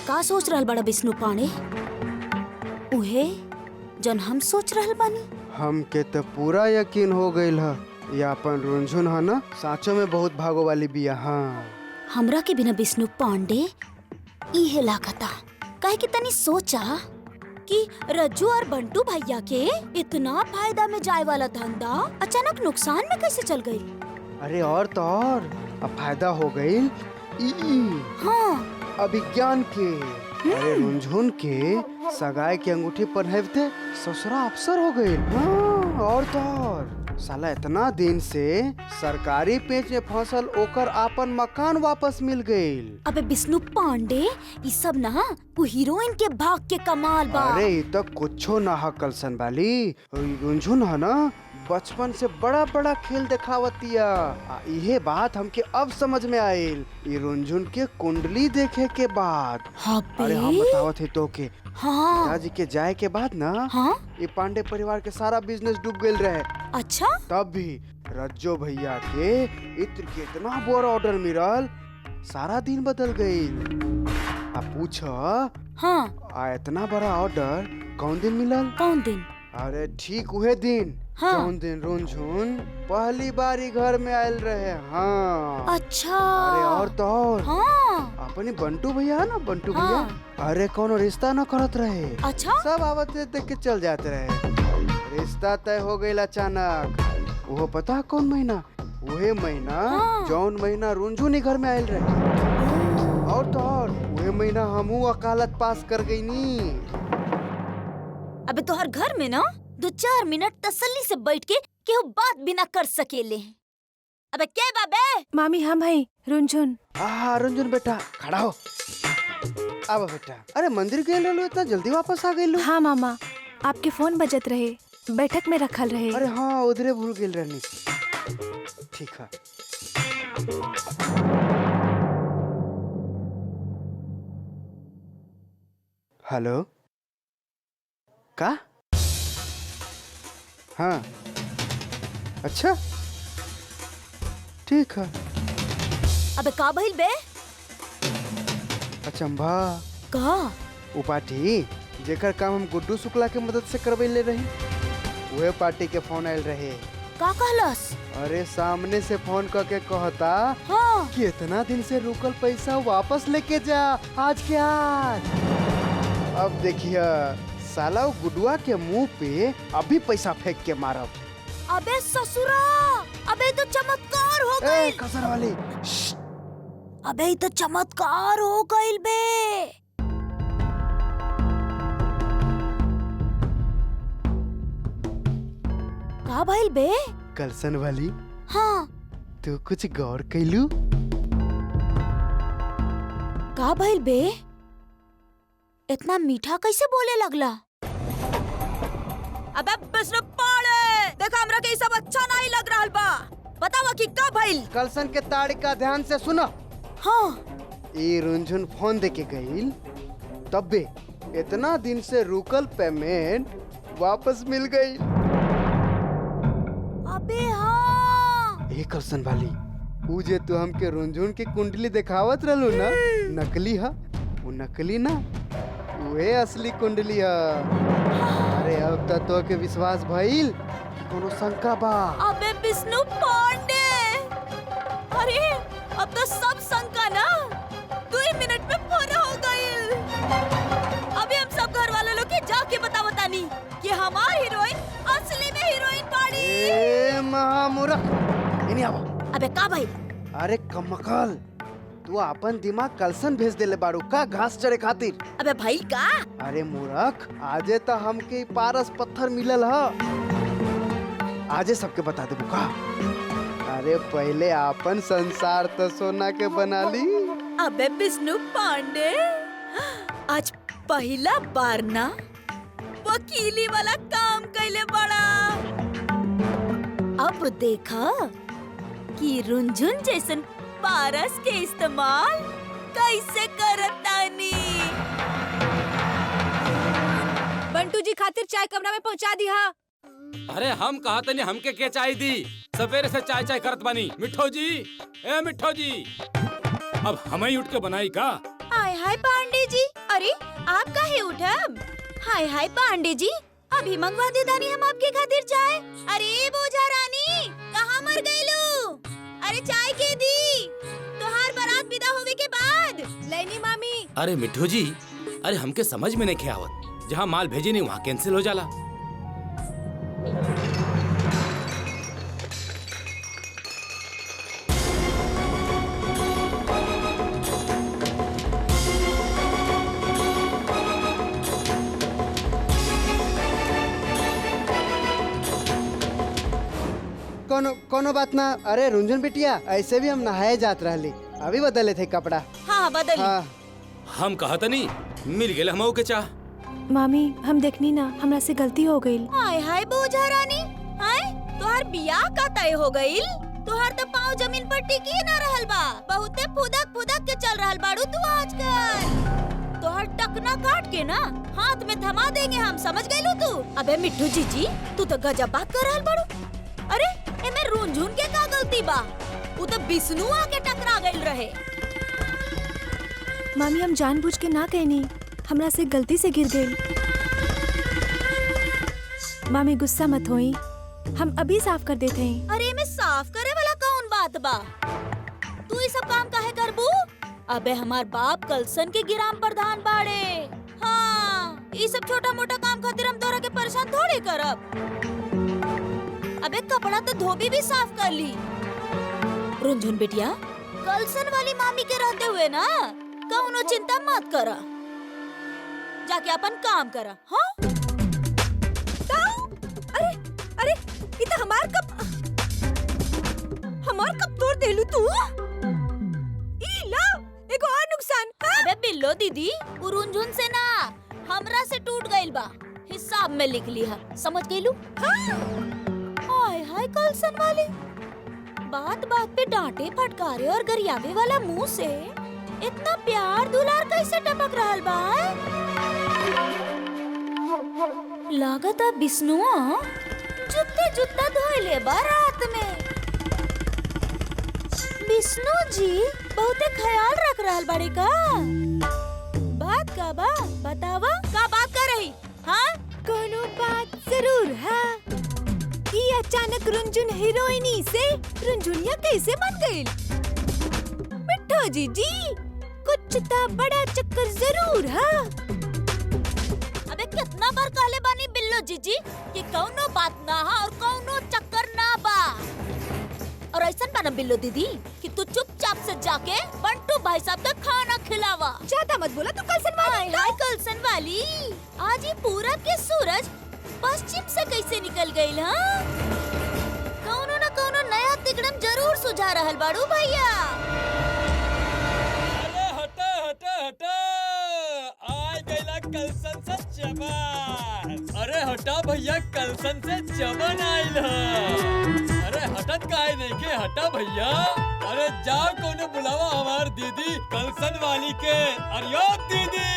का सोच रहल बड़ा विष्णु पांडे? उहे जन हम सोच रहल बानी। हमके तो पूरा यकीन हो गइल ह ये अपन रुनझुन है ना, साँचों में बहुत भागो वाली बिया। हाँ, हमरा के बिना विष्णु पांडे इहे लागता। काहे कि तनी सोचा कि रज्जू और बंटू भैया के इतना फायदा में जाए वाला धंधा अचानक नुकसान में कैसे चल गई? अरे और तो और अब फायदा हो गइल हाँ, अभिज्ञान के। अरे रुनझुन के सगाई के अंगूठी पहनते ससुरा अफसर हो गइल। हाँ, और तो और साला इतना दिन से सरकारी पेच में फंसल ओकर आपन मकान वापस मिल गइल। अबे विष्णु पांडे ये सब ना वो हीरोइन के भाग के कमाल बा। अरे ये तो कुछो ना ह कलसन वाली। रुनझुन है ना, बचपन से बड़ा बड़ा खेल दिखावतिया। यह बात हमके अब समझ में आयल ये रुनझुन के कुंडली देखे के बाद। हाँ अरे हम बतावत है तो के हाँ पिताजी के जाए के बाद ना, हाँ ये पांडे परिवार के सारा बिजनेस डूब गइल रहे। अच्छा, तब भी रज्जो भैया के इत्र के इतना बड़ा ऑर्डर मिलल, सारा दिन बदल गइल। अब पूछ हाँ इतना बड़ा ऑर्डर कौन दिन मिलल? कौन दिन? अरे ठीक वही दिन हाँ। जौन दिन रुनझुन पहली बारी घर में आयल रहे। हाँ। अच्छा। अरे और तो और हाँ। अपने बंटू भैया है ना, बंटू हाँ। भैया अरे कोनो रिश्ता न करत रहे। अच्छा, सब आवते देख के चल जाते रहे। रिश्ता तय हो गइल अचानक। वो पता कौन महीना? वही महीना हाँ। जौन महीना रुनझुन ही घर में आयल रहे। और तो और वही महीना हमू वकालत पास कर गई नी। अबे तो हर घर में ना 2-4 मिनट तसल्ली से बैठ के केहू बात भी ना कर सकेले। अबे क्या बाबे? मामी हम है रुनझुन। रुनझुन बेटा खड़ा हो। अब बेटा, अरे मंदिर गए लो, इतना जल्दी वापस आ गए लो? हाँ मामा, आपके फोन बजत रहे, बैठक में रखल रहे। अरे हाँ, उधरे भूल गए रहनी। ठीक है। हेलो, का? हाँ, अच्छा, ठीक है। अबे का भइल बे? अचंभा का? उपाटी जेकर काम हम गुड्डू शुक्ला के मदद से करवैले रही, वह पार्टी के फोन आयल रहे। का कहलस? अरे सामने से फोन करके कहता हाँ। कि इतना दिन से रुकल पैसा वापस लेके जा, आज के आज। अब देखिए साला वो गुडुआ के मुंह पे अभी पैसा फेंक के मारब। अबे ससुरा, अबे तो चमत्कार हो गइल। कसर वाली। अबे तो चमत्कार हो गइल बे। का भइल बे? कलसन वाली, हाँ। तू कुछ गौर कैलू? का भइल बे? इतना मीठा कैसे बोले लगला? अबे विष्णु पांडे, देखा हमरा के सब अच्छा नहीं लग रहल बा। बतावा कि का भइल? कलसन के ताड़ी का ध्यान से सुना। हाँ। ये रुनझुन फोन देके गईल, तब्बे इतना दिन से रुकल पेमेंट वापस मिल गई। अबे हाँ। ए कलसन वाली, ऊ जे तू हमके रुनझुन की कुंडली दिखावत रहलू ना, नकली हा? वो नकली ना, वही असली कुंडली हा। अरे अब तक तो के विश्वास भइल कि कोनो शंका बा? अबे विष्णु पांडे, अरे अब तो सब शंका ना 2 मिनट में पूरा हो गइल। अभी हम सब घर वाले लोग के जाके बतावतानी कि हमार हीरोइन असली में हीरोइन बाड़ी। ए महामूर्ख, इन्हीं आवा। अबे का भाई? अरे कमकल, तू अपन दिमाग कलसन भेज देले बाड़ू का घास चढ़े खातिर? अबे भाई का? अरे मूर्ख, आजे तो हमके पारस पत्थर मिलल ह, आजे सबके बता दे बुका। अरे पहले अपन संसार तो सोना के बना ली। अबे विष्णु पांडे, आज पहला बार ना वकीली वाला काम कैले बड़ा। अब देखा कि रुनझुन जैसन पारस के इस्तेमाल कैसे करतानी। बंटू जी खातिर चाय कमरा में पहुंचा दिया। अरे हम कहा तनी हमके के चाय दी, सवेरे से चाय चाय करत बानी। मिठो जी, ए मिठो जी, अब हम ही उठ के बनाई का? हाय हाय पांडे अरे आप काहे उठब? हाय हाय पांडे जी, अभी मंगवा दे दानी हम आपके खातिर चाय। अरे बोझा रानी कहाँ मर गईलू? अरे चाय के दी तोहार बारात विदा होवे के बाद। लेनी मामी। अरे मिठू जी, अरे हमके समझ में नहीं आवत, जहाँ माल भेजे नहीं वहाँ कैंसिल हो जाला। कोनो बात ना। अरे रुंझुन बिटिया, ऐसे भी हम नहाए जात रहली, अभी बदले थे कपड़ा। हाँ बदल। हाँ हम कहा था नहीं, मिल गए हमऊ के चाह। मामी हम देखनी ना, हमरा से गलती हो गई। हाय हाय बोझा रानी, हाय तोहार बियाह का तय हो गईल? तोहार तो पाँव जमीन पर टिकी न रहल बा, बहुते फुदक फुदक के चल रहल बाड़ू तू आजकल। तोहार टकना काट के ना हाथ में थमा देंगे हम, समझ गईलू तू? अबे मिट्टू जीजी, तू तो गजब बात कर रहल बाड़ू। अरे एमे रुंझुन के का गलती बा? वो तो बिस्नु आके टकरा गईल रहे। मामी हम जानबूझ के ना कहनी, हमरा से गलती से गिर गई। मामी गुस्सा मत होई, हम अभी साफ कर देते हैं। अरे एमे साफ करे वाला कौन बात बा? तू ये सब काम काहे करबू? अबे हमार बाप कलसन के गिराम प्रधान बाड़े। हाँ, ये सब छोटा मोटा काम खातिर हम तोरा के परेशान थोड़ी करब। अबे कपड़ा तो धोबी भी साफ कर ली। रुंझुन बिटिया, कलसन वाली मामी के रहते हुए ना कौनो चिंता मत करा, जाके अपन काम करा। हाँ? अरे अरे ये तो हमार कप तोड़ देलू तू। ई ला एगो और नुकसान। अबे बिल्लो दीदी, वो रुंझुन से ना हमरा से टूट गइल बा, हिसाब में लिख लिया, समझ गइलू? हाय हाय कलसन वाली, बात बात पे डांटे फटकारे और गरियावे वाला मुंह से इतना प्यार दुलार कैसे टपक रहल बा? लागता बिस्नुआ जुत्ता धोइले बा रात में। विष्णु जी बहुते ख्याल रख रहल बाड़ी का? बात का बा बतावा, का बात कर रही? हाँ कोनो बात जरूर है। ये अचानक रुंझुन हीरोइनी से रुंझुनिया कैसे बन गई? मिठू जीजी कुछ तो बड़ा चक्कर जरूर है। अबे कितना बार कहले बानी बिल्लो जीजी कि कौनो बात ना हा और कौनो चक्कर ना बा। और ऐसा बना बिल्लो दीदी कि तू चुपचाप से जाके बंटू भाई साहब का खाना खिलावा। ज्यादा मत बोला तू कलसन वाली। हाय कलसन वाली, आज ये पूरब के सूरज पश्चिम से कैसे निकल गई? हाँ, कौनो न कौनो नया तिकड़म जरूर सुझा रहल बाड़ू भैया। अरे हटा हटा हटा, आ गईला कलसन से चमन। अरे हटा भैया, कलसन से चमन आइल है। अरे हटत काहे नहीं के, हटा भैया। अरे जाओ कोनो बुलावा हमार दीदी कलसन वाली के। अरे यो दीदी,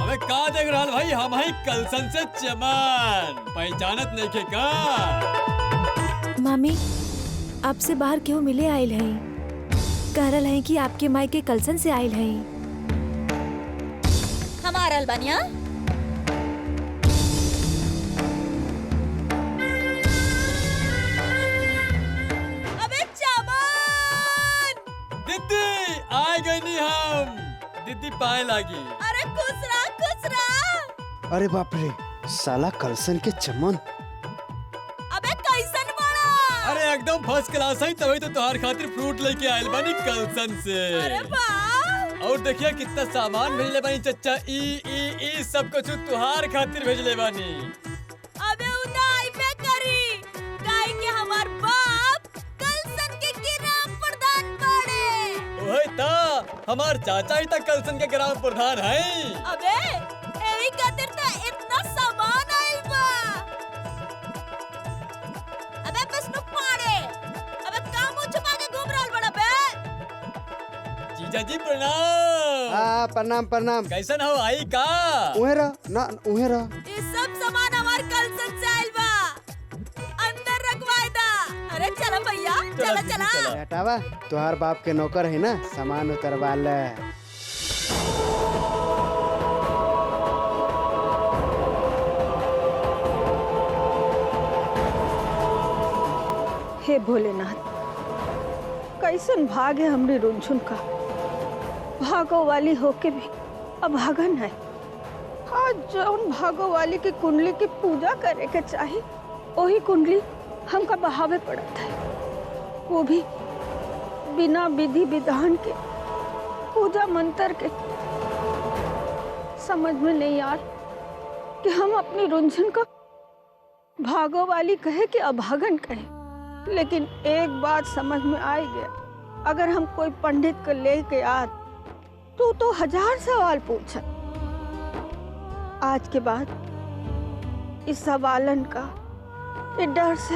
अबे का देख रहल भाई, हम ही कलसन से चमन, पहचानत नहीं के का? मामी आपसे बाहर क्यों मिले आयल है? कह रहल है कि आपके माई के कलसन से आयल है। हमारा अलबानिया अबे चमन, दीदी आ गई नी हम, दीदी पाए लागी। अरे खुश रहा खुश रहा। अरे बाप रे, साला कलसन के चमन। अबे कैसन बड़ा? अरे एकदम फर्स्ट क्लास है, तभी तो तुम्हारे खातिर फ्रूट लेके आयल बानी कलसन से। अरे वाह, और देखिए कितना सामान भेजले बानी चच्चा, ई सब कुछ तुहार खातिर भेजले बानी। अबे उदाई पे करी काहे कि हमार बाप कलसन के ग्राम प्रधान बड़े। वही ता हमार चाचा ही तक कलसन के ग्राम प्रधान है। अबे एही खातिर त इतना सामान आइल बा। अबे बसनु पाड़े, अबे का मुंह छुपा के घूम रहल बड़ा बे? जीजा जी प्रणाम। हाँ प्रणाम प्रणाम। कैसन हो आई का? उहे रह ना, उहे रह। ये सब सामान हमार कलसन से आइल बा, अंदर रखवाई दा। अरे चलो भैया, चला दीदी, चला। हटावा, तुहार बाप के नौकर है ना, सामान उतरवा ले। हे भोलेनाथ, कैसन भाग है हमरी रुनझुन का। भागो वाली होके भी अभागन है। आज जौन भागो वाली की कुंडली की पूजा करे के चाही, वही कुंडली हमका बहावे पड़त है, वो भी बिना विधि विधान के, पूजा मंत्र के। समझ में नहीं आ रहा कि हम अपनी रुंझन का भागो वाली कहे कि अभागन कहे। लेकिन एक बात समझ में आ गया, अगर हम कोई पंडित को लेके आ तो हजार सवाल पूछे। आज के बाद इस सवालन का, इस डर से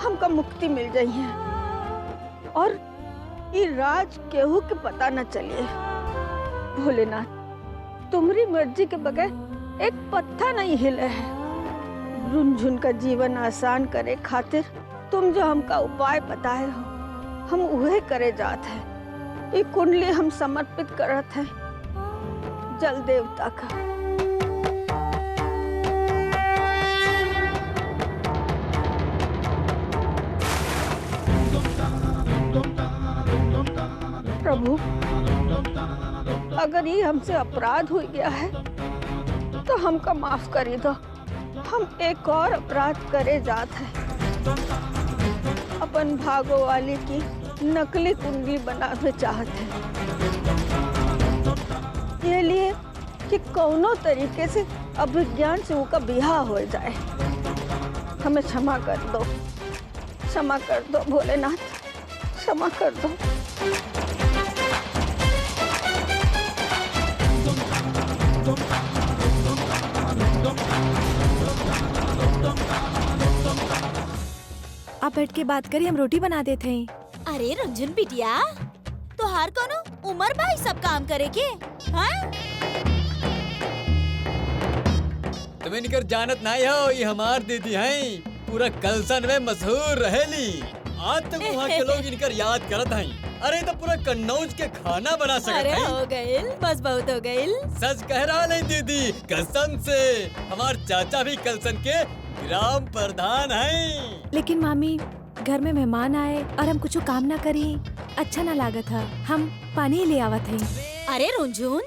हमका मुक्ति मिल जाई है और ये राज केहू के पता न चलिए। भोलेनाथ, तुम्हारी मर्जी के बगैर एक पत्ता नहीं हिले है। रुनझुन का जीवन आसान करे खातिर तुम जो हमका उपाय बताए हो, हम उहे करे जात है। ये कुंडली हम समर्पित करत है जल देवता का। प्रभु, अगर ये हमसे अपराध हो गया है तो हमका माफ कर दो। हम एक और अपराध करे जात है, अपन भागो वाली की नकली कुंडली बनावे चाहते हैं, ये लिए कि कौनो तरीके से अभिज्ञान से उनका बिहा हो जाए। हमें क्षमा कर दो, क्षमा कर दो भोलेनाथ, क्षमा कर दो। आप बैठ के बात करिए, हम रोटी बना देते हैं। अरे रुंझुन बिटिया, तो हर कोनो उम्र भाई सब काम करे के, हाँ? तुम्हें निकर जानत नहीं हो, ये हमार दीदी हैं, पूरा कलसन में मशहूर रहेली। आज तक वहाँ के लोग इनकर याद करत हैं। अरे तो पूरा कन्नौज के खाना बना सकत अरे हैं। हो गइल, बस बहुत हो गइल। सच कह रहा नहीं दीदी, कसम से। हमार चाचा भी कलसन के ग्राम प्रधान हैं। लेकिन मामी, घर में मेहमान आए और हम कुछ काम ना करी, अच्छा ना लागत है। हम पानी ले आवत हैं। अरे रुंझुन,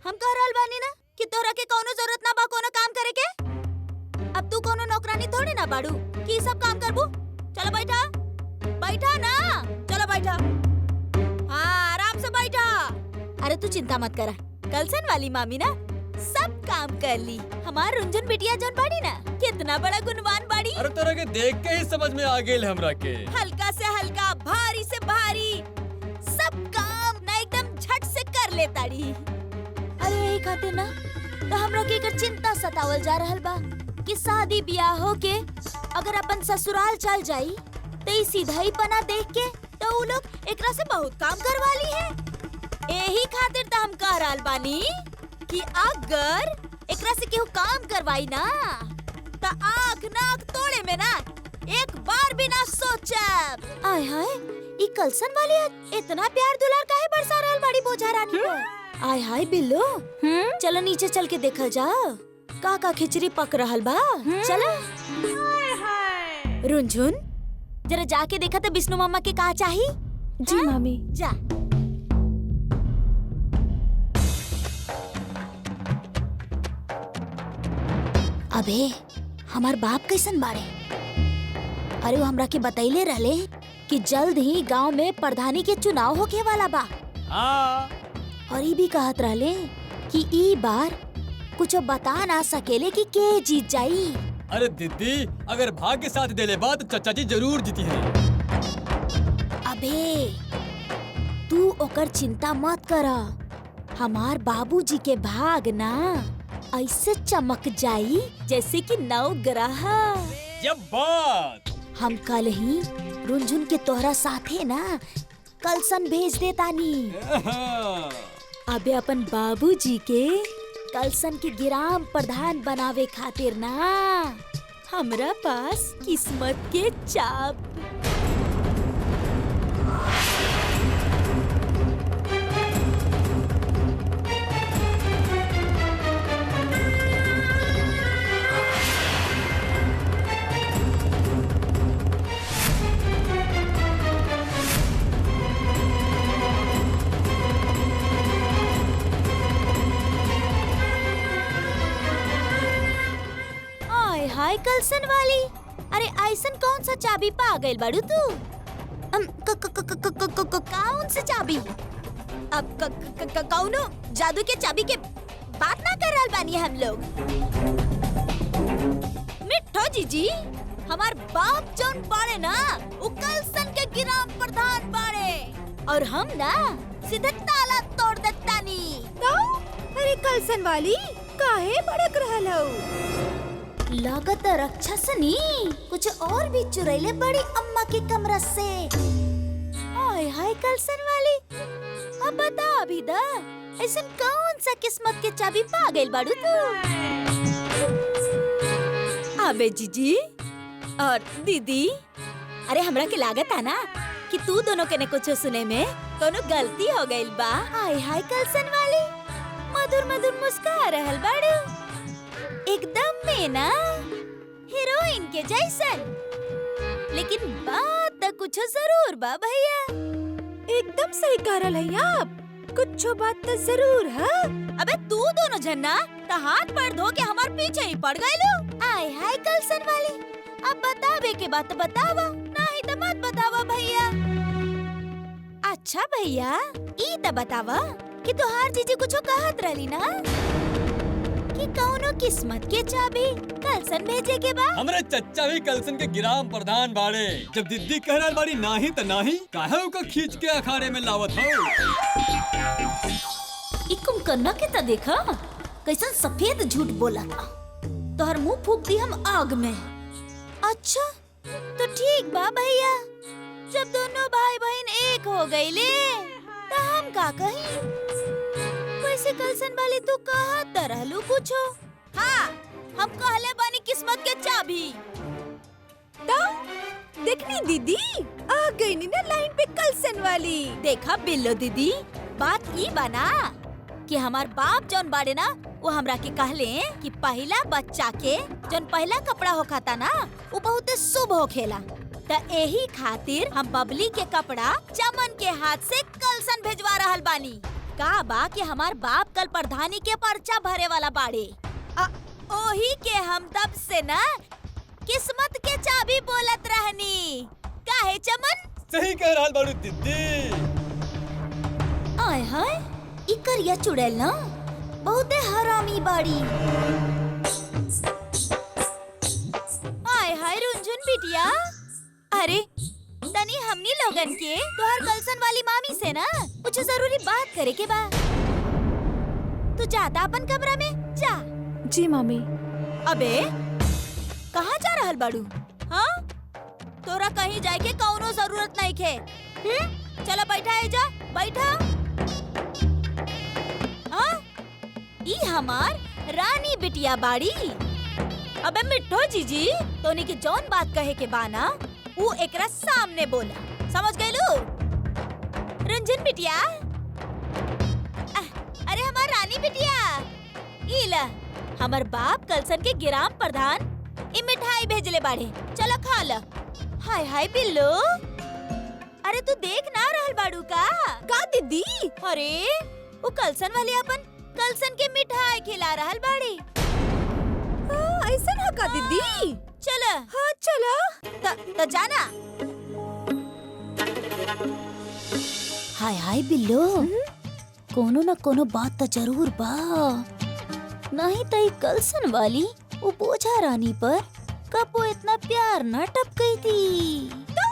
हम कह रहल बानी ना कि तोहरा के कोनो जरूरत ना बा कोनो काम करे के। अब तू कोनो नौकरानी थोड़ी ना बाड़ू कि सब काम करबू। चलो बैठा, बैठा ना, चलो बैठा। हाँ, आराम से बैठा। अरे तू चिंता मत करा, कलसन वाली मामी ना सब काम कर ली। हमार रुंझुन बिटिया जौन बाड़ी ना, कितना बड़ा गुणवान बाड़ी। अरे तोरा के देख के ही समझ में आ गेल हमरा के। हल्का से हल्का, भारी से भारी, सब काम ना एकदम झट से कर ले ताड़ी। अरे यही खातिर ना तो हमरा के एकर चिंता सतावल जा रहल बा कि शादी ब्याह हो के अगर अपन ससुराल चल जाई तो ई सीधा ही पना देख के तो उ लोग एकरा से बहुत काम करवा ली है। यही खातिर तो हम कह रहल बानी कि अगर एकरा से केहू काम करवाई ना तो आँख नाक तोड़े में ना एक बार भी ना सोचब। आय हाय, ई कलसन वाली इतना प्यार दुलार काहे बरसा रहल बाड़ी बोझा रानी पर। आय हाय बिल्लो, चलो नीचे चल के देखल जाओ का खिचड़ी पक रहल बा। चलो रुंझुन, जरा जाके देखा तो विष्णु मामा के का चाही। जी मामी। जा। अबे हमार बाप कैसन बाड़े? अरे वो हमरा के बतैले रहले कि जल्द ही गांव में प्रधानी के चुनाव होके वाला बा। हाँ। और ये भी कहत रहले कि ई बार कुछ बता ना सकेले कि के जीत जाई। अरे दीदी, अगर भाग्य साथ देले बा तो चाचा जी जरूर जीती है। अबे तू ओकर चिंता मत कर, हमार बाबूजी के भाग ना ऐसे चमक जाई जैसे कि नवग्रह। ये बात हम कल ही रुंझुन के तोहरा साथे ना कलसन भेज देतानी। अबे अपन बाबूजी के कलसन के ग्राम प्रधान बनावे खातिर ना हमरा पास किस्मत के चाप। हाय कलसन वाली, अरे ऐसन कौन सा चाबी पा गइल बाड़ू तू? कौन सा चाबी? अब कौनो जादू के चाबी के बात ना कर रहल बानी हम लोग। मिठो जीजी, हमार बाप जौन बाड़े ना वो कलसन के ग्राम प्रधान बाड़े और हम ना सीधे ताला तोड़ देतानी। तो अरे कलसन वाली काहे भड़क रहल हो? लागत राक्षसनी कुछ और भी चुरैले बड़ी अम्मा के कमरा से। हाय हाय कलसन वाली, अब बता अभी दा ऐसा कौन सा किस्मत के चाबी पा गइल बाड़ू तू? अबे जीजी और दीदी, अरे हमरा के लागत है ना कि तू दोनों के ने कुछ सुने में कोनो गलती हो गइल बा। हाय हाय कलसन वाली, मधुर मधुर मुस्कुरा रहल बाड़ू, एकदम में ना हीरोइन के जैसन। लेकिन बात तो कुछ जरूर बा भैया। एकदम सही कह रहल है आप, कुछ बात तो जरूर है। अबे तू दोनों जन्ना तो हाथ पैर धो के हमार पीछे ही पड़ गए लो। आय हाय कलसन वाली, अब बतावे के बात बतावा, नहीं तो मत बतावा भैया। अच्छा भैया, ई तो बतावा कि तुहार जीजी कुछ कहत रहली ना कि कौनो किस्मत के चाबी कलसन भेजे के बा। हमरे चच्चा भी कलसन के ग्राम प्रधान बाड़े। जब दीदी कह रहल बाड़ी नाही त नाही, काहे ओका खींच के अखाड़े में लावत हो? ई कुमकन्ना के ता देखा कैसन सफेद झूठ बोला था। तोहर मुंह फूक दी हम आग में। अच्छा तो ठीक बा भैया, जब दोनों भाई बहन एक हो गईले तो हम का कहीं? वैसे कलसन वाली तू कहत रहलू कुछो? हाँ, हम कहले बानी किस्मत के चाबी। तो देखनी दीदी आ गई नी ना लाइन पे कलसन वाली। देखा बिल्लो दीदी, बात ई बना कि हमार बाप जौन बाड़े ना वो हमरा के कहले कि पहला बच्चा के जौन पहला कपड़ा होखाता ना वो बहुत शुभ होखेला। त यही खातिर हम बबली के कपड़ा चमन के हाथ से कलसन भेजवा रहल बानी। का बा कि हमार बाप कल प्रधानी के पर्चा भरे वाला बाड़े। ओही के हम तब से ना किस्मत के चाबी बोलत रहनी। काहे चमन? सही कह रहल बाड़ू दीदी। आय हाय, ई करिया चुड़ैल ना बहुते हरामी बाड़ी। आय हाय रुंझुन बिटिया, अरे तनी हमनी लोगन के तोहर कलसन वाली मामी से ना कुछ जरूरी बात करे के बा। तू जाता अपन कमरा में जा। जी मामी। अबे कहाँ जा रहल बाड़ू? हाँ, तोरा कहीं जाए के कौनो जरूरत नहीं खे। चला बैठा है, जा बैठा। हाँ, ई हमार रानी बिटिया बाड़ी। अबे मिठो जीजी, तोनी के जौन बात कहे के बाना वो एकरा सामने बोला, समझ गइलू? रंजन बिटिया, अरे हमार रानी बिटिया, ई ला हमार बाप कलसन के ग्राम प्रधान ई मिठाई भेजले बाड़े, चलो खा ला। हाय हाय बिल्लो, अरे तू देख ना रहल बाड़ू का? का दीदी? अरे वो कलसन वाली अपन कलसन के मिठाई खिला रहल बाड़ी। ऐसा ना का दीदी? चल। हाँ चलो। तो जाना। हाय हाय बिल्लो, कोनो न कोनो बात तो जरूर बा। नहीं तो कलसन वाली वो बोझा रानी पर कब वो इतना प्यार न टपकई थी। तो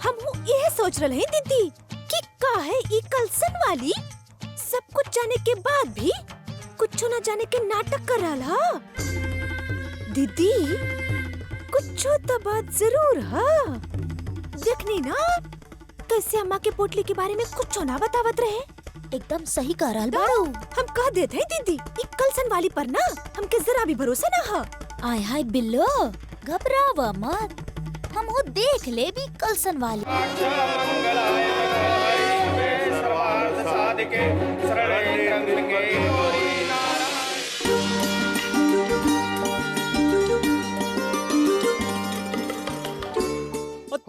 हम ये सोच रहे हैं दीदी कि काहे ई कलसन वाली सब कुछ जाने के बाद भी कुछ न जाने के नाटक कर रहा। दीदी कुछ तो बात जरूर है। देखनी ना कैसे अम्मा के पोटली के बारे में कुछ ना बतावत रहे। एकदम सही कह रहल बाड़ू। हम कह देते हैं दीदी ई कलसन वाली पर ना हमके जरा भी भरोसा ना है। आय हाय बिल्लो, घबरावा मत, हम वो देख ले भी कलसन वाली।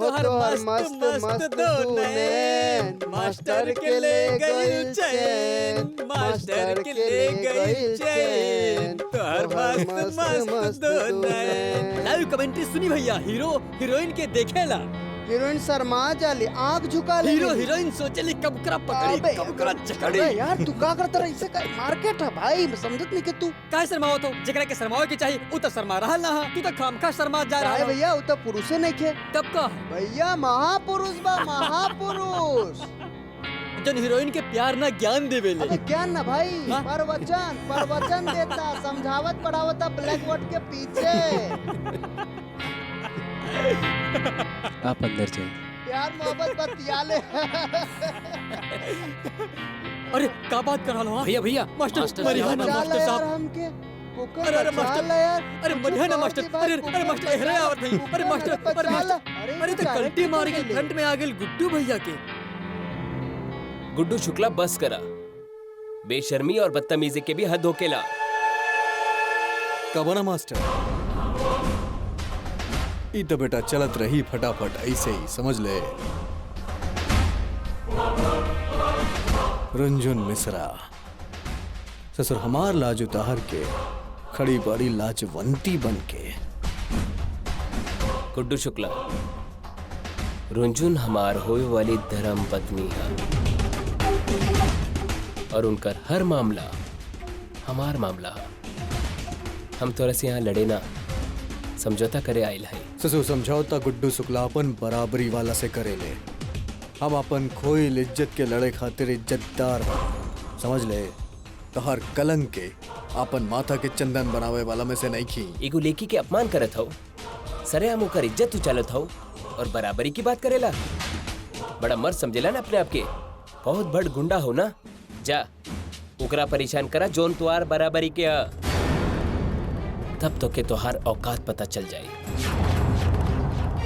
तोहर मस्त मस्त दो नैन, मास्टर के ले गइल चैन। मास्टर के ले गई चैन, तोहर मस्त मस्त दो नैन। लाइव कमेंट्री सुनी भैया, हीरो हीरोइन के देखेला, हीरोइन शर्मा जाली, आंख झुका ले। हीरो हीरोइन सोचेली कब करा पकड़ी कब करा चकड़ी। अबे यार तू का करता रहा, इससे मार्केट है भाई, समझत नहीं कि तू काहे शर्माओ तो, जेकरा के शर्माओ के चाहिए उ तो शर्मा रहल ना, तू तो खामखा शर्मा जा रहा अरे है भैया वो तो पुरुषे नहीं खे तब का भैया, महापुरुष बा महापुरुष। जन हीरोइन के प्यार ना ज्ञान देवेले। अबे क्या ना भाई, हाँ? प्रवचन देता, समझावत पढ़ावता ब्लैक बोर्ड के पीछे। आप अंदर जाइए। प्यार मोहब्बत बतियाले। अरे का बात कर रहा भैया भैया मास्टर मरिया ना बचा मास्टर ले यार साहब। हमके, कुकर अरे अरे बचा मास्टर, ले यार। अरे मरिया ना मास्टर, अरे मास्टर एहरे आवत है, अरे मास्टर अरे मास्टर, अरे तो कल्टी मार के फ्रंट में आ गेल गुड्डू भैया के। गुड्डू शुक्ला बस करा, बेशर्मी और बदतमीजी के भी हद होकेला। कबना मास्टर, ई तो बेटा चलत रही फटाफट ऐसे ही समझ ले। रुंझुन मिश्रा ससुर हमार लाज उतार के खड़ी बड़ी लाजवंती बन के। गुड्डू शुक्ला, रुंझुन हमार होए वाली धर्म पत्नी है और उनकर हर मामला हमार मामला है। हम तोरा से यहाँ लड़े ना, समझौता करे आइल है। ससुर समझौता गुड्डू शुक्ला अपन बराबरी वाला से करेले। हम अपन खोइल इज्जत के लड़े खातिर इज्जतदार बन, समझ ले। तो हर कलंक के अपन माथा के चंदन बनावे वाला में से नहीं खी। एगो लेकी के अपमान करत हो, सरे हम ओकर इज्जत उचालत हो और बराबरी की बात करेला। बड़ा मर्द समझेला ना अपने आप के, बहुत बड़ गुंडा हो ना। जा ओकरा परेशान करा जोन तुआर बराबरी के आ, तब तो के तोहार औकात पता चल जाए।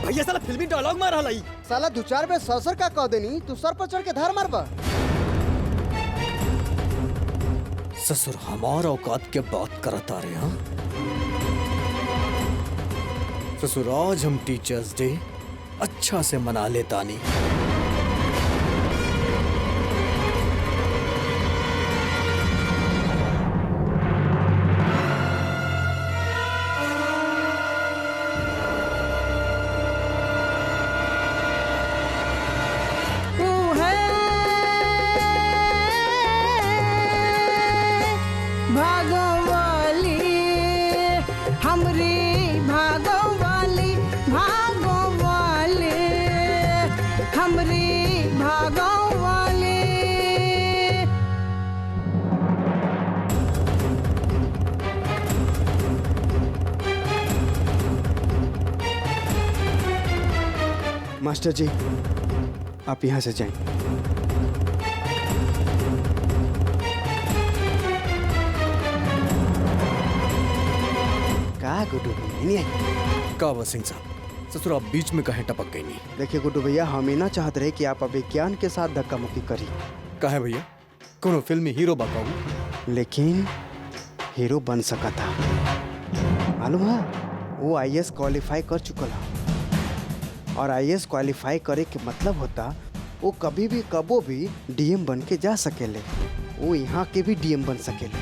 भैया साला फिल्मी डायलॉग मार रहा है। साला दो चार बेर सर का कह देनी, तू सर पर चढ़ के धार मारबा। ससुर हमार औकात के बात करता रहे। हाँ ससुर, आज हम टीचर्स डे अच्छा से मना लेता नहीं। मास्टर जी आप यहाँ से जाएं। का गुड्डू भैया नहीं आई? का सिंह साहब, ससुर आप बीच में कहे टपक गई नहीं? देखिए गुड्डू भैया, हम ही ना चाहते रहे कि आप अभिज्ञान के साथ धक्का मुक्की करी। कहे भैया, कोनो फिल्मी हीरो बाकाऊ, लेकिन हीरो बन सका था। मालूम है, वो आईएएस क्वालिफाई कर चुका है और आईएएस क्वालिफाई करे के मतलब होता वो कभी भी कबो भी डीएम बन के जा सकेले। वो यहाँ के भी डीएम बन सकेले।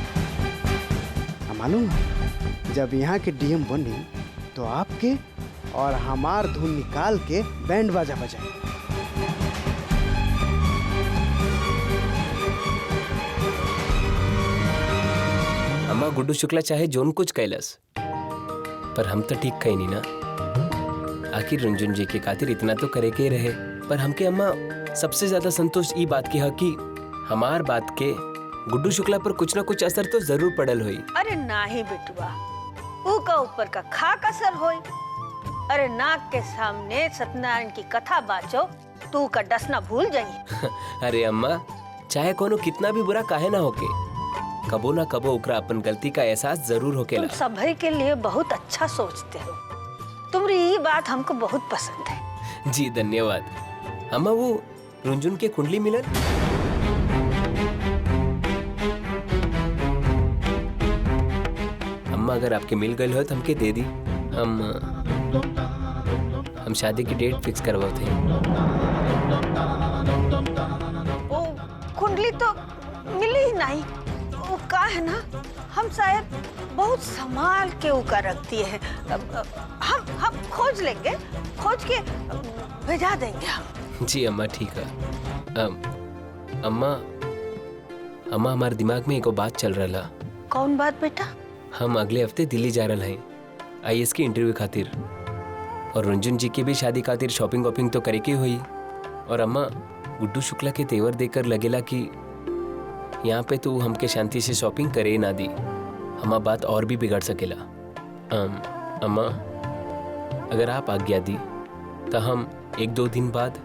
मालूम है, जब यहाँ के डीएम बनी तो आपके और हमार धुन निकाल के बैंड बाजा बजाए। अम्मा गुड्डू शुक्ला चाहे जोन कुछ कैलस, पर हम तो ठीक कहीं नहीं ना। आखिर रुंझुन जी के खातिर इतना तो करे के रहे। पर हमके अम्मा सबसे ज्यादा संतोष ई बात की है कि हमार बात के गुड्डू शुक्ला पर कुछ ना कुछ असर तो जरूर पड़ल होई। अरे नाही बेटुआ, ऊ का ऊपर का खाक असर होई। अरे नाक के सामने सत्यनारायण की कथा बाचो, तू का डसना भूल जाई। अरे अम्मा, चाहे कोनो कितना भी बुरा काहे ना होके, कबो ना कबो ओकरा अपन गलती का एहसास जरूर होकेला। तुम सभी के लिए बहुत अच्छा सोचते हो। तुम्हारी ये बात हमको बहुत पसंद है। जी धन्यवाद। अम्मा वो रुंझुन के कुंडली मिलन? अम्मा अगर आपके मिल गए हो तो हमके दे दी। हम शादी की डेट फिक्स करवाते हैं। वो कुंडली तो मिली ही नहीं। वो का है ना, हम शायद बहुत संभाल के उका रखती है। हम खोज लेंगे, खोज के भेजा देंगे हम। जी अम्मा ठीक है। अम्मा अम्मा हमारे दिमाग में एको बात चल रहा। कौन बात बेटा? हम अगले हफ्ते दिल्ली जा रहे हैं IAS की इंटरव्यू खातिर, और रुंजुन जी की भी शादी खातिर शॉपिंग वॉपिंग तो करे की हुई। और अम्मा गुड्डू शुक्ला के तेवर देखकर लगेला कि यहाँ पे तो हमके शांति से शॉपिंग करे ना दी, हमारा बात और भी बिगड़ सकेला। अम्मा अगर आप आज्ञा दी तो हम 1-2 दिन बाद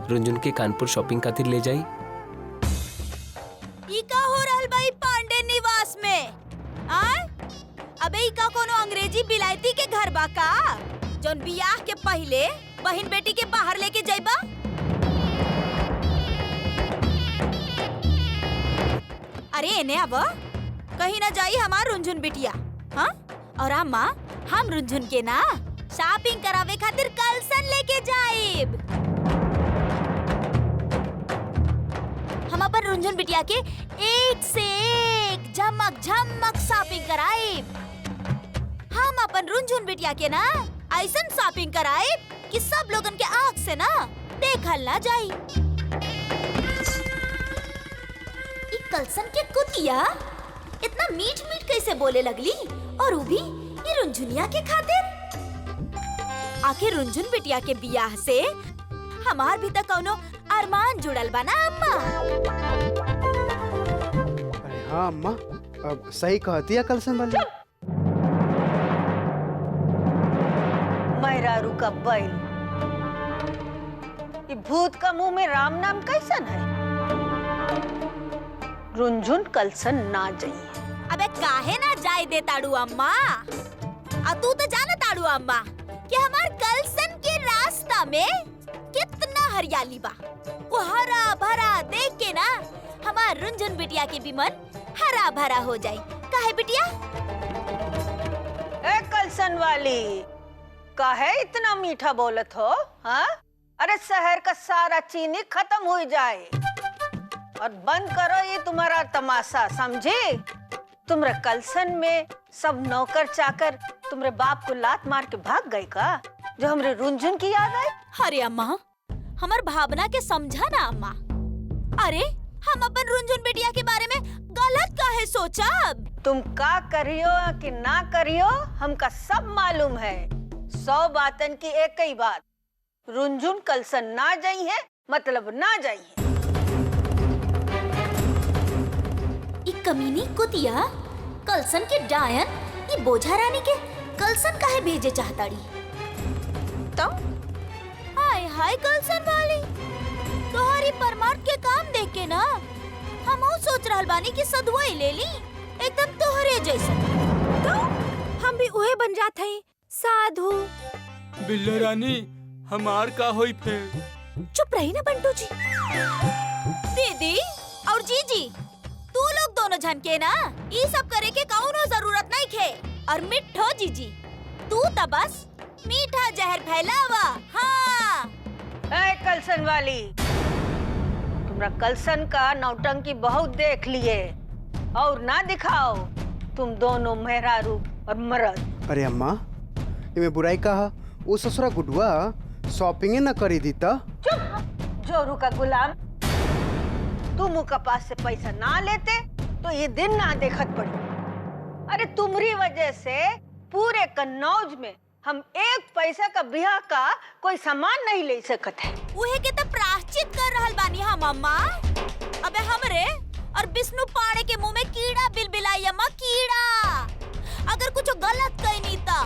रुंजुन के कानपुर शॉपिंग खातिर ले जाई। ई का हो रहल भाई पांडे निवास में? अबे ई का कोनो अंग्रेजी बिलायती के घर बा का, जोन बियाह के पहले बहन बेटी के बाहर लेके जाइबा? अरे एने अब कहीं ना जाई हमार रुंझुन बिटिया। हाँ, और अम्मा हम रुंझुन के ना शॉपिंग करावे खातिर कलसन लेके जाइब। हम अपन रुंझुन बिटिया के एक से एक झमक झमक शॉपिंग कराइब। हम अपन रुंझुन बिटिया के ना ऐसन शॉपिंग कराइब कि सब लोगन के आँख से ना देखल ना जाई। ई कलसन के कुतिया इतना मीठ मीठ कैसे बोले लगली, और वो भी ये रुंझुनिया के खातिर? आखिर रुंझुन बिटिया के बियाह से हमार भी तक कौनो अरमान जुड़ल बा ना अम्मा? अरे हाँ अम्मा, अब सही कहती है कलसन वाली। मैरारू का बैल, ये भूत का मुंह में राम नाम कैसन है? रुंझुन कलसन ना जाइए। अबे काहे ना जाय दे ताड़ू अम्मा? तू तो जाना ताड़ू अम्मा कि हमार कलसन के रास्ता में कितना हरियाली बा। वो हरा भरा देख के ना हमार रुंझुन बिटिया के भी मन हरा भरा हो जाए। काहे बिटिया? ए कलसन वाली, काहे इतना मीठा बोलत हो? हाँ, अरे शहर का सारा चीनी खत्म हो जाए और बंद करो ये तुम्हारा तमाशा, समझे? तुम्हारे कलसन में सब नौकर चाकर तुम्हारे बाप को लात मार के भाग गए का, जो हमरे रुंझुन की याद आए? अरे अम्मा, हमार भावना के समझा ना अम्मा। अरे हम अपन रुंझुन बिटिया के बारे में गलत काहे सोचब? तुम का करियो कि ना करियो हमका सब मालूम है। 100 बातन की एक ही बात, रुंझुन कलसन ना जाई है मतलब ना जाई है। ई कमीनी कुतिया कलसन के डायन ये बोझा रानी के कलसन काहे भेजे चाहताड़ी? हाय हाय कलसन वाली, तोहरी परमार्थ के काम देख के ना हम सोच रहल बानी कि सधुआई ले ली, एकदम तोहरे जैसा। तो हम भी उहे बन जात हई साधु। बिल्लो रानी, हमार का होई फिर? चुप रही ना बंटू जी। दीदी और जीजी, तू लोग दोनों जन के ना ये सब करे के कौनो जरूरत नहीं खे। और मिठो जीजी, तू तो बस मीठा जहर फैलावा। हाँ। ए कलसन वाली, तुम्हारा कलसन का नौटंकी बहुत देख लिए और ना दिखाओ। तुम दोनों मेहरारू और मर्द। अरे अम्मा, इमे बुराई कहा? वो ससुरा गुडुआ शॉपिंग न करी दी ता? चुप जोरू का गुलाम। तुम उनका पास से पैसा ना लेते तो ये दिन ना देखत पड़ी। अरे तुम्हारी वजह से पूरे कन्नौज में हम एक पैसा का ब्याह का कोई सामान नहीं ले सकते हैं। उहे के तो प्रायश्चित कर रहल बानी हम अम्मा। अबे हमरे और विष्णु पाड़े के मुंह में कीड़ा बिलबिलाई अम्मा, कीड़ा। अगर कुछ गलत कही नहीं था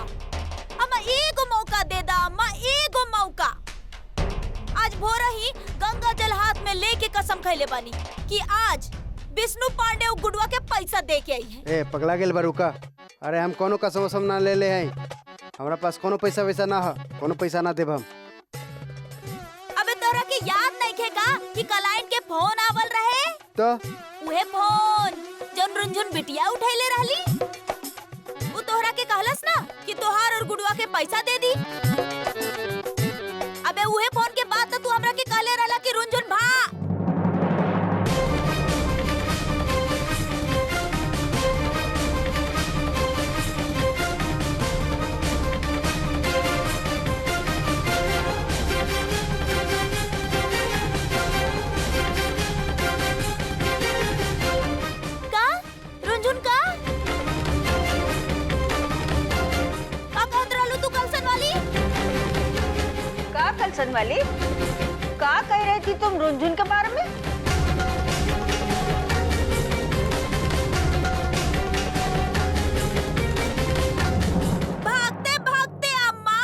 अम्मा, एगो मौका दे दा अम्मा, एगो मौका। आज भोरा ही गंगा जल हाथ में लेके कसम खैले बानी कि आज विष्णु पांडे और गुडुआ के पैसा दे के आई है। ए पगला गेल बारूका। अरे हम कोनो कसम वसम ना ले हैं, हमारा पास कोनो पैसा वैसा ना है, कोनो पैसा ना देब हम। अबे तोरा के याद नहीं खेगा कि क्लाइंट के फोन आवल रहे? तो उहे फोन जन रुंझुन बिटिया उठैले रहली, वो तोहरा के कहलस ना कि तोहार और गुडुआ के पैसा दे दी। अबे उहे फोन के बाद तो तू हमरा के कहले रहला कि रुंझुन भा। वाली, क्या कह रही थी तुम रुनझुन के बारे में? भागते भागते अम्मा,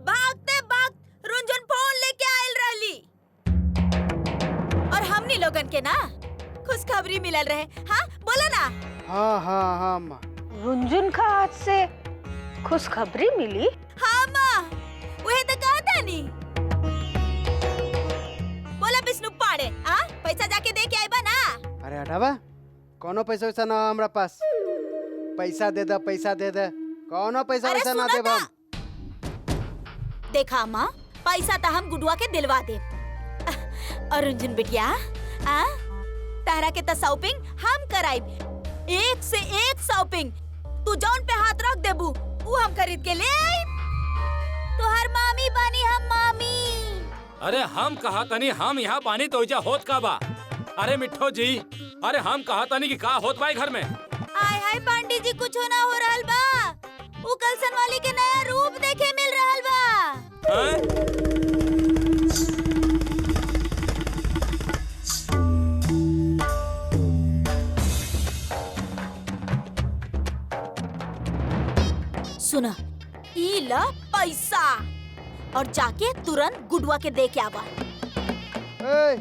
भागते भाग रुनझुन फोन लेके आयल रहली और हमनी लोगन के ना खुशखबरी मिलल रहे। हाँ बोला ना। हाँ हाँ हाँ माँ। रुनझुन का हाथ से खुशखबरी मिली? हाँ माँ, वही तो कहा था नी। बोला विष्णु पाड़े, हाँ पैसा जाके दे के आए बा ना। अरे हटावा, कोनो पैसा वैसा ना हमरा पास। पैसा दे दे, कोनो पैसा अरे वैसा ना सुनो दे ता। हम। देखा माँ, पैसा तो हम गुडुआ के दिलवा दे। और रुनझुन बिटिया, आ तारा के तो शॉपिंग हम कराइब, एक से एक शॉपिंग। तू जौन पे हाथ रख देबू वो हम खरीद के ले आइब। तोहर मामी बानी हम मामी। अरे हम कहा तनी हम यहाँ पानी तो जा होत का बा। अरे मिठो जी, अरे हम कहा तनी कि का होत बा घर में। आय हाय पांडे जी, कुछ ना हो रहल बा। वो कलसन वाली के नया रूप देखे मिल रहल बा। हैं? सुना, ई ला पैसा और जाके तुरंत गुडुआ के दे के आवा। ए,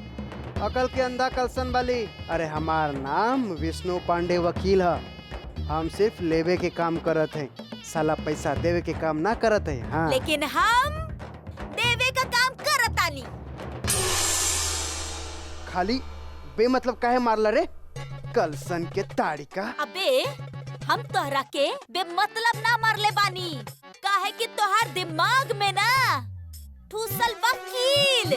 अकल के अंधा कलसन वाली। अरे हमार नाम विष्णु पांडे वकील है। हम सिर्फ लेवे के काम करत हैं, साला पैसा देवे के काम ना करत हैं। हाँ। लेकिन हम देवे का काम करतानी। खाली बेमतलब काहे मारला रे कलसन के ताड़ी का। अबे हम तोहरा के बेमतलब ना मारले बानी, काहे कि तोहार दिमाग में ना ठूसल वकील।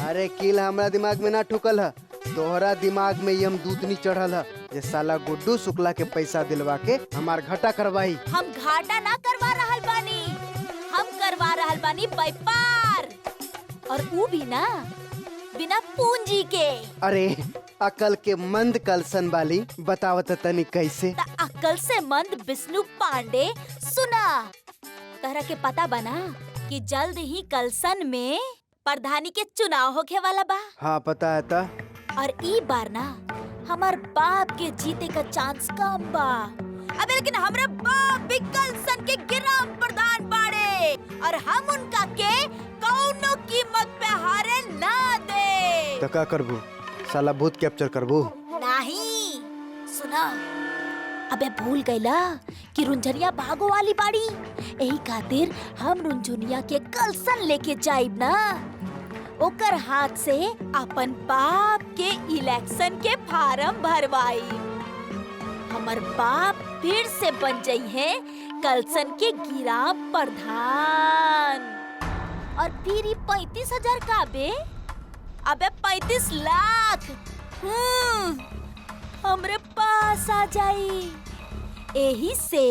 अरे कील हमरा दिमाग में ना ठुकल है, तोहरा दिमाग में यम दूतनी चढ़ल है। ये साला गुड्डू शुक्ला के पैसा दिलवा के हमार घाटा करवाई। हम घाटा ना करवा रहल बानी, हम करवा रहल बानी व्यापार, और वो भी ना बिना पूंजी के। अरे अकल के मंद कलसन वाली, बतावत तनी कैसे। ता अक्ल से मंद विष्णु पांडे, सुना, तहरा के पता बना कि जल्द ही कलसन में प्रधानी के चुनाव होके वाला बा। हाँ पता है ता। और ई बार ना हमार बाप के जीते का चांस कम बा। अबे लेकिन हमरे बाप भी कलसन के ग्राम प्रधान बाड़े, और हम उनका के कौनो कीमत पे हारे ना दे। तो का करबू, साला भूत कैप्चर करबू? नहीं, सुना, अबे भूल गईला कि रुंझनिया भागो वाली बाड़ी। यही खातिर हम रुंझनिया के कलसन लेके जाइब ना, ओकर हाथ से अपन बाप के इलेक्शन के फार्म भरवाई। हमर बाप फिर से बन जाई है कलसन के ग्राम प्रधान। और फिर 35,000 का बे, अबे 35 लाख हमरे पास आ जाई। यही से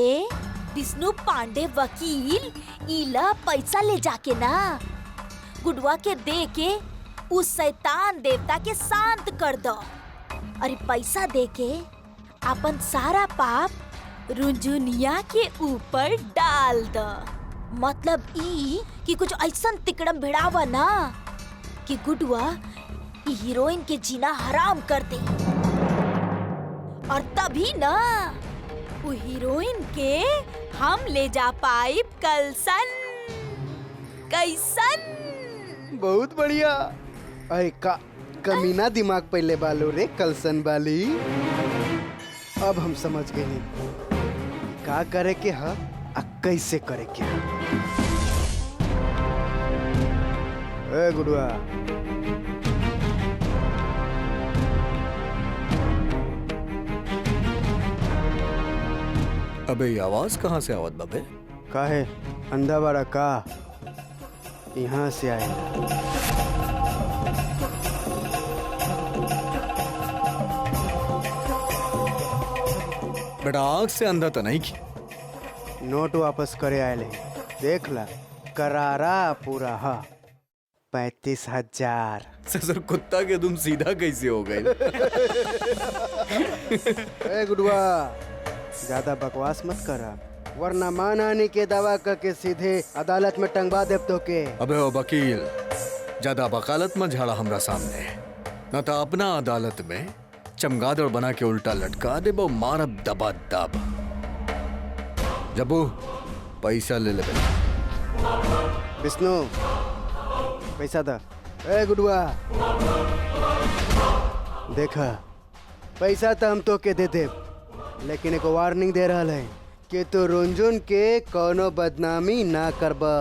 विष्णु पांडे वकील इला पैसा ले जाके ना गुडुआ के दे के उस शैतान देवता के शांत कर दो, और पैसा दे के अपन सारा पाप रुंझुनिया के ऊपर डाल दो। मतलब ई कि कुछ ऐसा तिकड़म भिड़ावा ना कि गुडुआ हीरोइन के जीना हराम कर दे, और तभी ना वो हीरोइन के हम ले जा पाइब कलसन। कैसन? बहुत बढ़िया। अरे का कमीना दिमाग पहले बालो रे कलसन वाली। अब हम समझ गए का करे के है आ कैसे करे के है। ए गुडुआ, अबे ये आवाज कहाँ से आवत बाबे? काहे अंधा बड़ा का यहाँ से आए। बेटा आग से अंधा तो नहीं की। नोट वापस करे आए ले, देख ला करारा पूरा हा 35,000। ससुर कुत्ता के तुम सीधा कैसे हो गए? ए गुडुआ, ज्यादा बकवास मत करा, वरना मानहानि के दावा करके सीधे अदालत में टंगवा देव तो के। अबे ओ वकील, ज्यादा वकालत मत झाड़ा हमरा सामने, न तो अपना अदालत में चमगादड़ बना के उल्टा लटका दे वो मारब दबा दब। जबू पैसा ले ले। विष्णु पैसा दा। ए गुडुआ देखा, पैसा तो हम तो के दे दे, लेकिन एक वार्निंग दे रहा है कि तू रुंझुन के कोनो बदनामी ना करबा,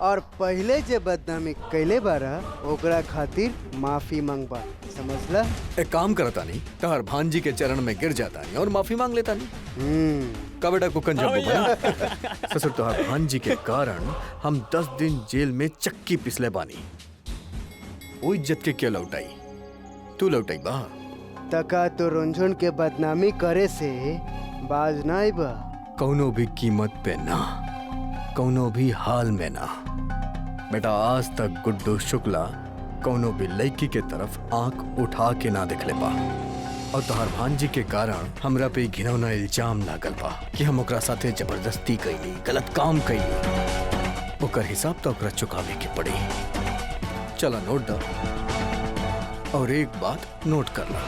और पहले जे बदनामी कैले बारा ओकरा खातिर माफी मांगबा, समझला? एक काम करता नहीं, तहर भांजी के चरण में गिर जाता नहीं और माफी मांग लेता नहीं। का बेटा कुकन जब ससुर तोहर भांजी के कारण हम 10 दिन जेल में चक्की पिसले बानी। वो इज्जत के क्या लौटाई? तू लौटाई बा? तका तो रुंझुन के बदनामी करे से बाज ना आइबा। कौनो भी कीमत पे ना, कौनो भी हाल में ना। बेटा आज तक गुड्डू शुक्ला कौनो भी लड़की के तरफ आंख उठा के ना दिखले बा, और तोहर भांजी के कारण हमरा पे घिनौना इल्जाम लागल बा कि हम ओकरा साथे जबरदस्ती कईली, गलत काम कईली। ओकर हिसाब तो ओकरा चुकावे के पड़ी। चला नोट दा, और एक बात नोट कर ला,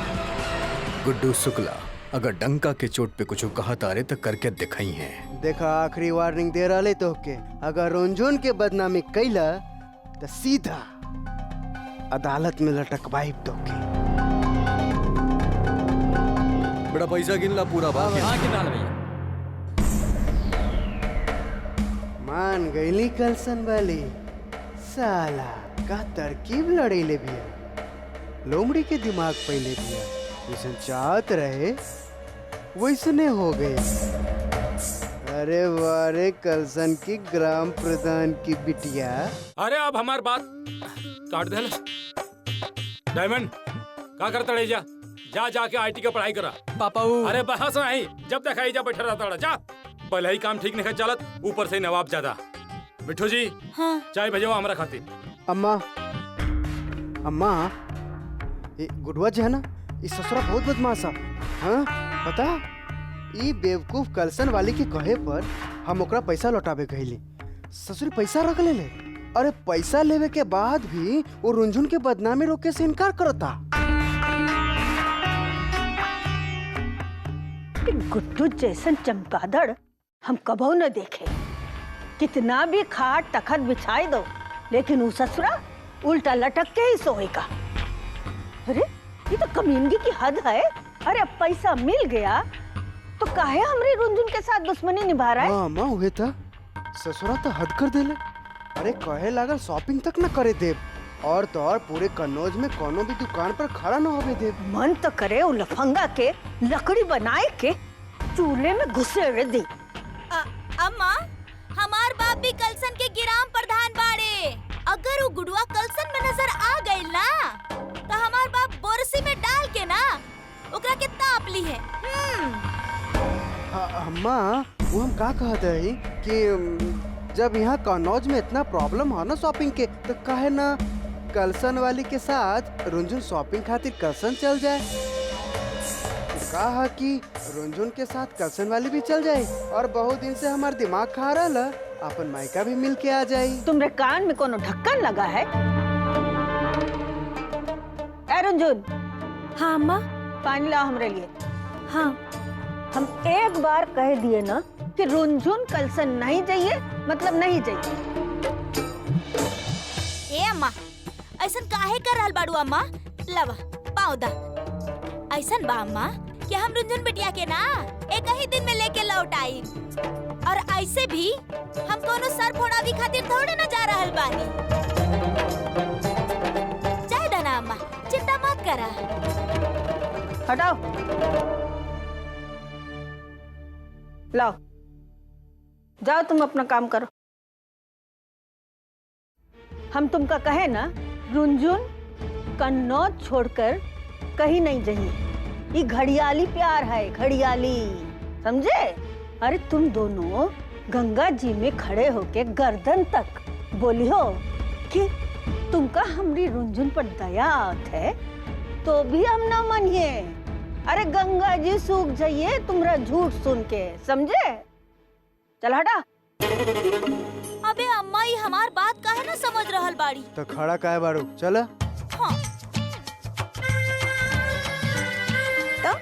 गुड्डू शुक्ला अगर डंका के चोट पे कुछ कहा तारे तो करके दिखाई है। देखा, आखिरी वार्निंग दे रहा तो के, अगर रुंझुन के बदनामी कैला तो सीधा अदालत में लटकवाई तो के। बड़ा पैसा गिन ला पूरा बाकी। हाँ कितना भैया? मान गईली कलसन वाली, साला का तरकीब लड़ेले भी, लोमड़ी के दिमाग पहले भी जैसे चाहत रहे वैसने हो गए। अरे वारे कलसन की ग्राम प्रधान की बिटिया। अरे अब हमार बात काट दे। डायमंड का करता रह जा जाके आईटी का पढ़ाई करा। पापा अरे बहस नहीं, जब तक आई जा बैठा रहता जा। पहले ही काम ठीक नहीं चलत, ऊपर से नवाब ज्यादा। मिठू जी हाँ। चाय भेजो हमरा खातिर। अम्मा अम्मा, ये गुडुआ जी है ना, इस ससुरा बहुत बदमाश है। हाँ पता, ये बेवकूफ कलसन वाली के कहे पर हम ओकरा पैसा लौटावे गईली, ससुरी पैसा रख ले। अरे पैसा लेवे के बाद भी वो रुंझुन के बदनामी रोके से इनकार करता। गुड्डू जैसन चमगादड़ हम कबो न देखे। कितना भी खाट तखत बिछाई दो, लेकिन वो ससुरा उल्टा लटक के ही सोएगा। अरे ये तो कमीनगी की हद है। अरे अब पैसा मिल गया तो काहे हमरे रुंझुन के साथ दुश्मनी निभा रहा है? हाँ माँ, हुए था ससुरा तो हद कर देले। अरे कहे लागल शॉपिंग तक न करे देव, और तो और पूरे कन्नौज में कोनो भी दुकान पर खड़ा न होवे देव। मन तो करे वो लफंगा के लकड़ी बनाए के चूल्हे में घुसेड़ दी। अम्मा, हमार बाप भी कलसन के गिराम प्रधान बाड़े। अगर वो गुडुआ कलसन में नजर आ गई ना तो हमार बाप बोरसी में डाल के ना ओकरा के ताप ली है। अम्मा, वो हम का कहते हैं कि जब यहाँ कन्नौज में इतना प्रॉब्लम है ना शॉपिंग के, तो काहे ना कलसन वाली के साथ रुंझुन शॉपिंग खातिर कलसन चल जाए। कहा कि रुंझुन के साथ कलसन वाली भी चल जाए, और बहुत दिन से हमार दिमाग खा रहा, अपन मायका भी मिल के आ जाए। तुमरे कान में कोनो ढक्कन लगा है? ए रुंझुन। हाँ अम्मा। पानी लाओ हमरे लिए। हाँ। हम एक बार कह दिए ना कि रुंझुन कलसन नहीं चाहिए, मतलब नहीं चाहिए। ए अम्मा, ऐसन काहे कर रहल बाड़ू अम्मा? लवा पाँव दा। ऐसन बा अम्मा कि हम रुंझुन बिटिया के ना एक ही दिन में लेके लौट आई, और ऐसे भी हम कोनो सर फोड़ावी खातिर थोड़े ना जा रहल बानी। जाए दाना अम्मा, चिंता मत करा। हटाओ, लाओ, जाओ तुम अपना काम करो। हम तुमका कहे ना, रुंझुन कन्नौज छोड़कर कहीं नहीं जाइए। ये घड़ियाली प्यार है, घड़ियाली, समझे? अरे तुम दोनों गंगा जी में खड़े होके गर्दन तक बोली हो कि तुमका हमरी रुंझुन पर दया आत है, तो भी हम ना मानिए। अरे गंगा जी सूख जाइए तुम्हारा झूठ सुन के, समझे? चल हटा। अबे अम्मा ये हमार बात काहे ना समझ रहल बाड़ी। तो खड़ा काहे बाड़ू, चल। हाँ। तो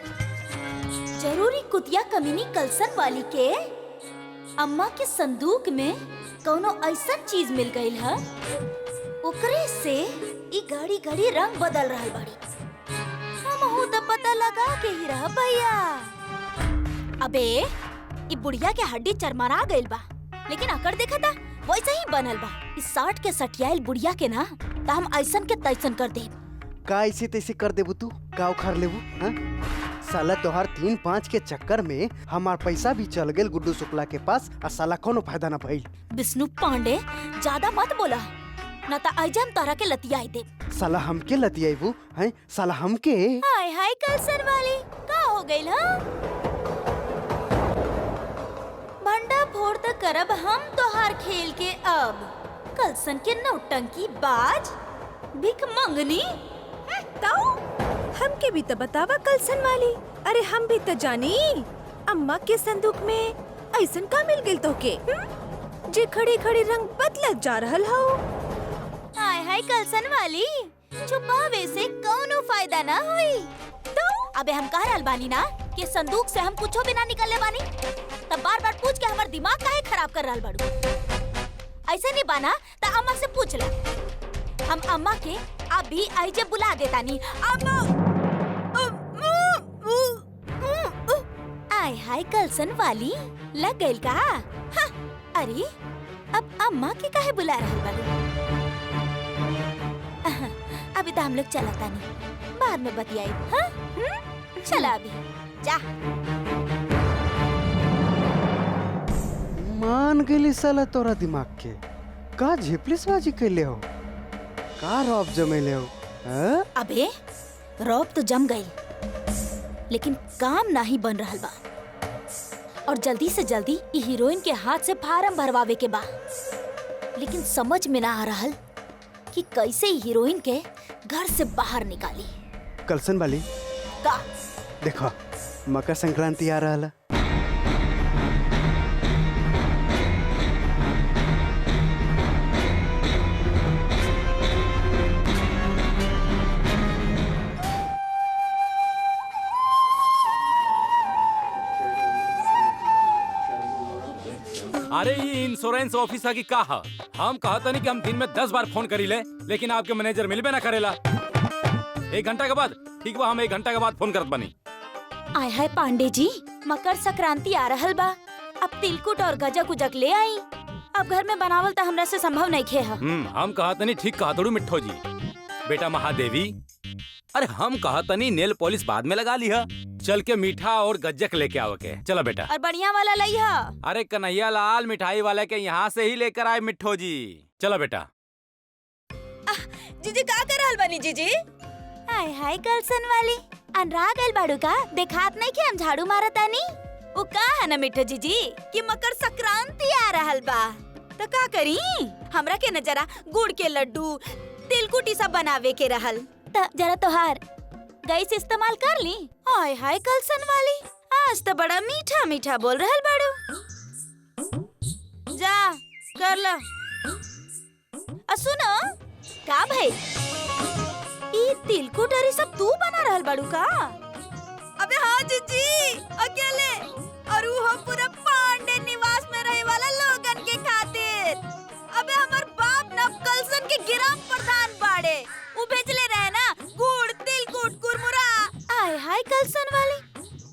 जरूरी कुतिया कमीनी कलसन वाली के अम्मा के संदूक में कौनो ऐसा चीज मिल गई है, ओकरे से ई घड़ी घड़ी रंग बदल रहल बाड़ी। हम तो पता लगा के ही रह भैया। अबे ई बुढ़िया के हड्डी चरमरा गइल बा, लेकिन अकड़ देखा था वैसे ही बनल बा। इस 60 के सटियाइल बुढ़िया के ना त हम ऐसन के तैसन कर दे। का ऐसे तैसे कर देबू तू, का उखाड़ लेबू? हाँ? साला तोहार 3-5 के चक्कर में हमार पैसा भी चल गेल गुड्डू शुक्ला के पास, और साला कोनो फायदा ना भइल। विष्णु पांडे ज्यादा मत बोला, न त आइजन तारा के लतियाई दे। साला हमके लतियाईबू हैं? साला हमके? हाय हाय कलसन वाली, का हो गइल हा? भंडा फोड़ त करब हम तोहार खेल के अब। कलसन के नौटंकी बाज, भिख मंगनी। हमके भी तो बतावा कलसन वाली। अरे हम भी तो जानी अम्मा के संदूक में ऐसन का मिल गेल तोके जे खड़ी खड़ी रंग बदलत जा रहल हो। हाय हाय कलसन वाली, छुपावे से कौनो फायदा ना हुई। तो अबे हम कह रहल बानी ना कि संदूक से हम कुछो भी ना निकलने बानी, तब बार बार पूछ के हमार दिमाग काहे खराब कर रहल बाड़ू? ऐसे नहीं बाना त अम्मा से पूछ ला। हम अम्मा के अभी आइजे बुला देता नी। अम्मा आय हाय कलसन वाली, लग गइल का? हाँ, अरे अब अम्मा के काहे बुला रहल बाड़ू? अभी तो हम लोग चलता नहीं, बाद में बतियाई। हाँ? चला अभी जा। मान गेली साला तोरा दिमाग के। का झेपलिसबाजी कैले हो, का रौब जमेले हो? हाँ? अबे रौब तो जम गई, लेकिन काम नहीं बन रहल बा, और जल्दी से जल्दी ई हीरोइन के हाथ से फार्म भरवावे के बा। लेकिन समझ में ना आ रहल कि कैसे हीरोइन के घर से बाहर निकाली। कलसन वाली, का देखो मकर संक्रांति आ रहल है। अरे ये इंश्योरेंस ऑफिसर की का है? हम कहता नहीं कि हम दिन में 10 बार फोन करी ले, लेकिन आपके मैनेजर मिलबे ना करेला। 1 घंटा के बाद ठीक बा, हम 1 घंटा के बाद फोन करत बनी। आय हाय पांडे जी, मकर संक्रांति आ रहल बा, अब तिलकुट और गजक उजक ले आई। अब घर में बनावल तो हमरा से संभव नहीं खे। हम कहता नहीं, ठीक कहा तोड़ू मिट्ठो जी। बेटा महादेवी, अरे हम कहता नहीं नेल पॉलिश बाद में लगा ली है, चल के मीठा और गज्जक लेके आओ के। चलो बेटा। और बढ़िया वाला लई हा। अरे कन्हैया लाल मिठाई वाले के यहाँ से ही लेकर आए मिट्ठो जी। चलो बेटा। जीजी का कर रहल बनी जीजी? हाय हाय कलसन वाली, अनरा गइल बाड़ू का? देखात नहीं कि हम झाड़ू मारतानी? वो का है ना मिट्ठो जीजी कि मकर संक्रांति आ रहल बा, तो का करी? हमरा के न जरा गुड़ के लड्डू तिलकुटी सब बनावे के रहल, त जरा तोहार गैस इस्तेमाल कर ली। हाय हाय कलसन वाली, आज तो बड़ा मीठा मीठा बोल रहल बाड़ू। जा कर ला। सुनो का भाई, ई तिलकुट और सब तू बना रहल बाड़ू का? अबे हाँ जीजी, अकेले, और वो पूरा पांडे निवास में रहे वाला लोगन के खातिर। अबे हमार बाप न कलसन के ग्राम प्रधान बाड़े, वो भेजले रहे ना गुड़ तिलकुट कुरमुरा। आय हाय कलसन वाली,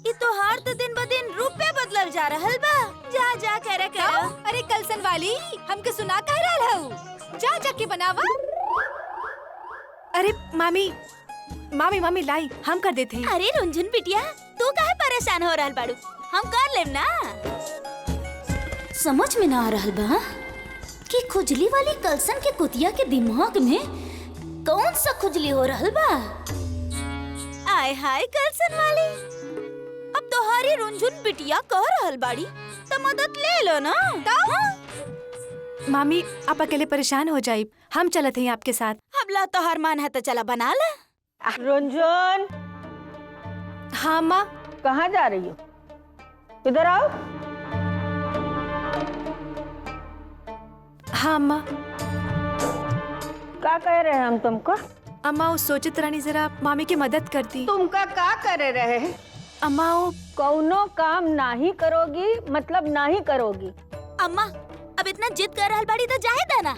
ये तो हार तो दिन ब दिन रुपए बदलल जा रहल बा। जा जा करे करो। अरे कलसन वाली, हमके सुना कह रहल हऊ, जा जाके बनावा। अरे मामी मामी मामी लाई, हम कर देते हैं। अरे रुंझुन बिटिया, तू काहे परेशान हो रहल बाड़ू? हम कर लेम ना। समझ में ना आ रहल बा कि खुजली वाली कलसन के कुतिया के दिमाग में कौन सा खुजली हो रहल बा। आय हाय कलसन वाली, अब तोहारी रुंझुन बिटिया कह रहल बाड़ी तो मदद ले लो ना। मामी आप अकेले परेशान हो जाइब, हम चलते हैं आपके साथ। हबला तोहार मान है तो चला बना ला। रुंझुन, हाँ माँ। कहाँ जा रही हो? इधर आओ। हाँ अम्मा। क्या कह रहे हैं हम तुमको? अम्मा वो सोचित रानी जरा मामी की मदद करती। तुमका क्या करे रहे हैं? अम्मा वो कौनो काम नहीं करोगी मतलब नहीं करोगी। अम्मा अब इतना जिद कर रहल बाड़ी तो जाहे देना।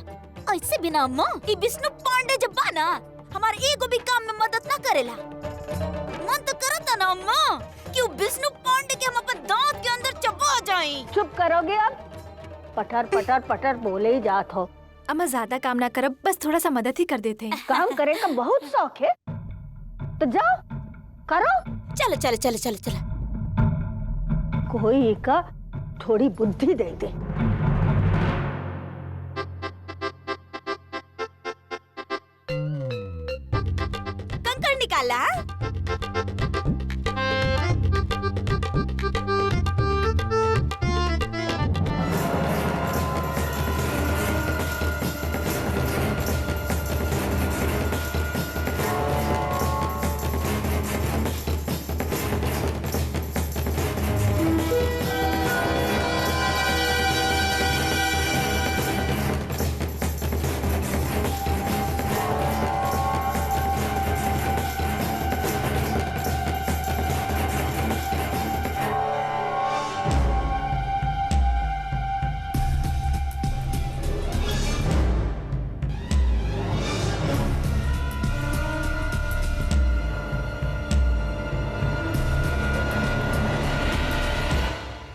ऐसे बिना अम्मा ई विष्णु पांडे जब बा ना हमारे एगो भी काम में मदद ना करेला। मन तो करता ना अम्मा कि वो विष्णु पांडे के हम अपन दांत के अंदर चबा जाएं। चुप करोगे अब? पटर पटर पटर बोले ही जात हो। अम्मा ज्यादा काम ना करब, बस थोड़ा सा मदद ही कर देते हैं। काम करे का बहुत शौक है तो जाओ करो। चलो चलो चलो चलो चलो। कोई का थोड़ी बुद्धि दे दे। कंकड़ निकाला।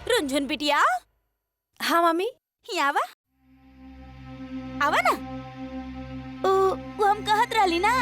रुनझुन बिटिया। हाँ मामी। यहाँ आवा आवा ना। वो हम कहत रहली ना।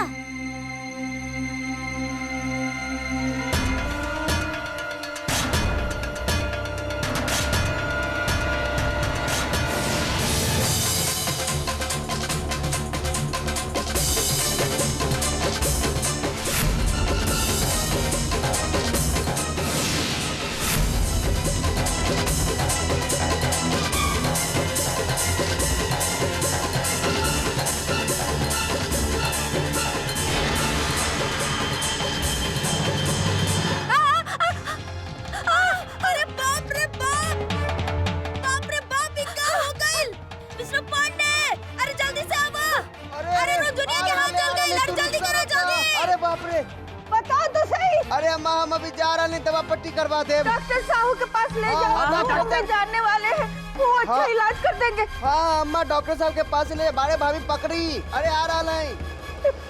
बताओ तो सही। अरे अम्मा हम अभी जा रहे हैं, दवा पट्टी करवा दे। डॉक्टर साहू के पास ले हाँ, जाओ। हाँ, डॉक्टर हाँ, जानने वाले हैं, वो अच्छा हाँ। इलाज कर देंगे। हाँ अम्मा डॉक्टर साहब के पास ले बारे भाभी पकड़ी। अरे आ रहा है।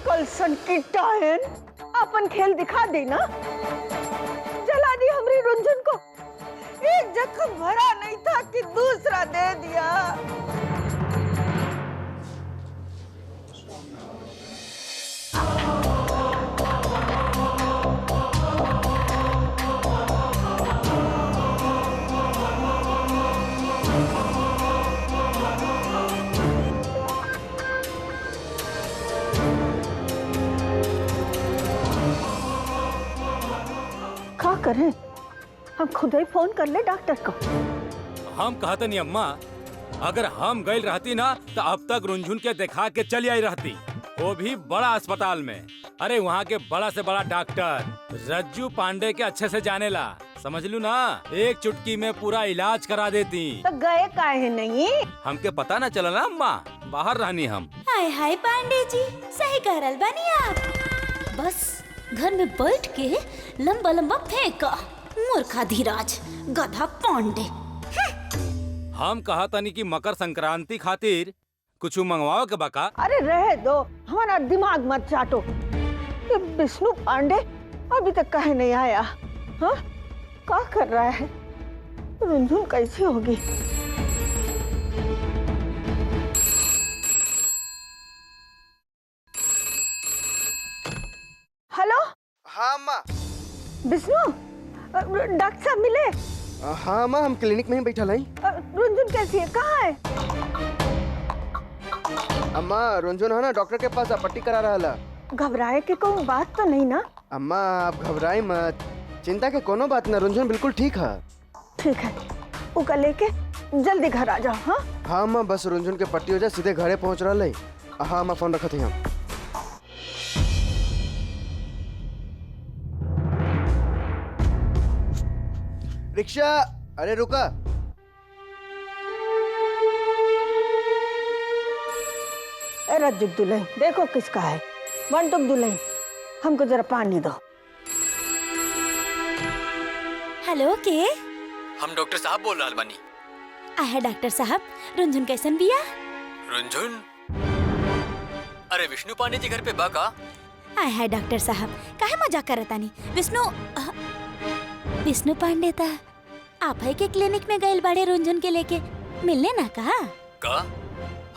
कल सन की टायन अपन खेल दिखा दी ना। जला दी हमारी रुंझुन को। एक जख्म भरा नहीं था कि दूसरा दे दिया। क्या करें? हम खुद ही फोन कर ले डॉक्टर को। हम कहते नहीं अम्मा, अगर हम गई रहती ना तो अब तक रुनझुन के दिखा के चली आई रहती, वो भी बड़ा अस्पताल में। अरे वहाँ के बड़ा से बड़ा डॉक्टर रज्जू पांडे के अच्छे से जाने ला, समझ लू ना। एक चुटकी में पूरा इलाज करा देती। तो गए काहे नहीं? हमके पता ना चला ना अम्मा, बाहर रहनी हम। हाय हाय पांडे जी, सही कह रहल बानी आप। बस घर में बैठ के लंबा लंबा फेंका। मूर्खा धीराज, गधा पांडे। हम कहा तनी कि मकर संक्रांति खातिर कुछ मंगवाओ के बका। अरे रहे दो, हमारा दिमाग मत चाटो। ये विष्णु पांडे अभी तक कहे नहीं आया। हाँ, क्या कर रहा है? रुंझुन कैसी होगी? हेलो। हाँ अम्मा। विष्णु, डॉक्टर साहब मिले? हाँ अम्मा, हम क्लिनिक में ही बैठा लाई। रुंझुन कैसी है? कहाँ है? अम्मा रुंझुन है ना डॉक्टर के पास पट्टी करा रहा ला। घबराए के कोई बात तो नहीं ना? अम्मा आप घबराई मत, चिंता के कोनो बात ना, रुंझुन बिल्कुल ठीक है। ठीक है, उका लेके जल्दी घर आ जाओ। हाँ हाँ अम्मा, बस रुंझुन के पट्टी हो जाए सीधे घरे पहुंच रहा है। हाँ अम्मा, फोन रखते हैं हम। रिक्शा, अरे रुका। ए रज्जुक दुल्हन, देखो किसका है। बंटुक दुल्हन, हमको जरा पानी दो। हेलो के हम डॉक्टर साहब बोल रहा बानी। आहे डॉक्टर साहब, रुंझुन कैसन बिया? रुंझुन? अरे विष्णु पांडे जी घर पे बा का? आहे डॉक्टर साहब, काहे मजाक करतानी? विष्णु पांडे ता आप है के क्लिनिक में गइल बाड़े रुंझुन के लेके मिलने ना का?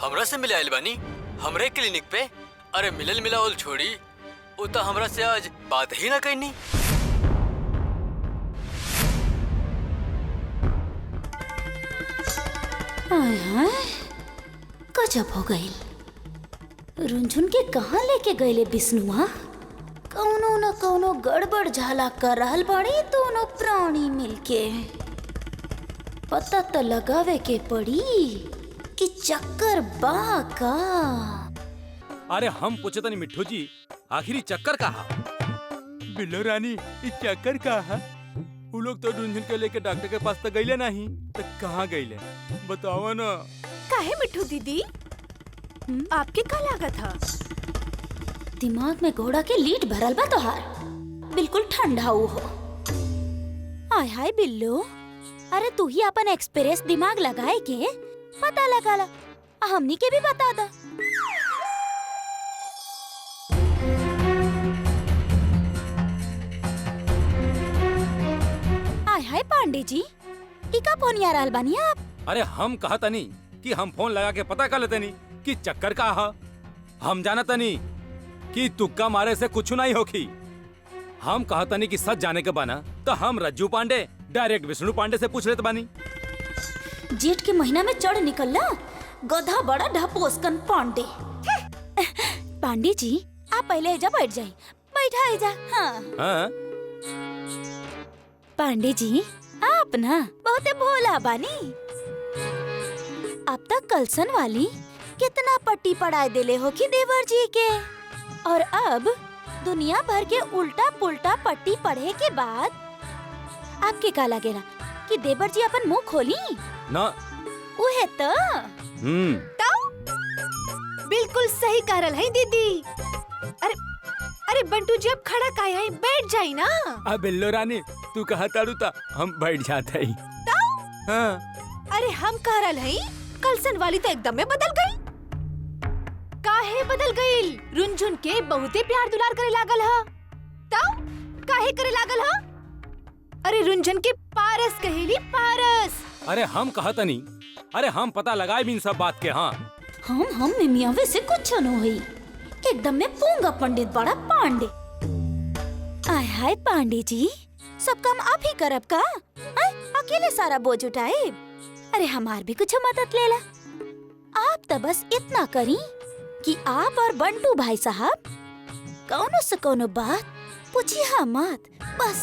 हमरा से मिले आइल बानी हमरे क्लिनिक पे? अरे मिलल मिलावल छोड़ी, उ तो हमरा से आज बात ही ना करनी। हाय गजब हो गई। रुंझुन के कहाँ लेके गए विष्णुआ? कौनो न कौनो गड़बड़ झाला कर रहल बाड़ी दोनों प्राणी मिलके। पता तो लगावे के पड़ी कि चक्कर बा का। अरे हम पूछे तनी मिट्ठू जी, आखिरी चक्कर कहा? बिल्लो रानी, ये चक्कर कहा? वो लोग तो रुंझुन के लेके डॉक्टर के पास तो गईले नहीं, तो कहाँ गईले बताओ ना। काहे मिट्ठू दीदी, आपके का लागत था? दिमाग में घोड़ा के लीड भरल बा तोहार, बिल्कुल ठंडा हो। हाय हाय बिल्लो, अरे तू ही अपन एक्सप्रेस दिमाग लगाए के पता लगा ला, हमनी के भी बता दा। हाय हाय पांडे जी, इका फोन यार अलबानी आप? अरे हम कहा तनी कि हम फोन लगा के पता कर लेते नी कि चक्कर का हा। हम जाना तनी कि तुक्का मारे से कुछ नहीं होखी। हम कहा तनी कि सच जाने के बना तो हम रज्जू पांडे डायरेक्ट विष्णु पांडे से पूछ लेते बानी। जेठ के महीना में चढ़ निकलना गधा बड़ा ढपोसकन पांडे। पांडे जी आप पहले एजा बैठ जाए, बैठा एजा। हाँ। पांडे जी आप ना बहुत भोला बानी। अब तक कलसन वाली कितना पट्टी पढ़ाई देले हो कि देवर जी के, और अब दुनिया भर के उल्टा पुल्टा पट्टी पढ़े के बाद आपके का लगेला कि देवर जी अपन मुंह खोली ना? उहे तो। बिल्कुल सही करल है दीदी। अरे बंटू जी, अब खड़ा काहे है, बैठ जाई ना। अब बिल्लो रानी तू कहा तारू ता हम बैठ जाते ही। हाँ। अरे हम करल है, कलसन वाली तो एकदम में बदल गई। काहे बदल गई? रुंझुन के बहुते प्यार दुलार करे लागल हा। ताऊ काहे करे लागल हा? अरे रुंझुन के पारस कहेली, पारस। अरे हम कहा तनी, अरे हम पता लगाए भी इन सब बात के। हाँ हम मिमियावे से कुछ न होई, एकदम में पूंगा पंडित बड़ा पांडे। आय हाय पांडे जी, सब काम आप ही करब का? अकेले सारा बोझ उठाए? अरे हमार भी कुछ मदद लेला। आप तो बस इतना करी कि आप और बंटू भाई साहब कौनो से कौनो बात पूछिया मत, बस।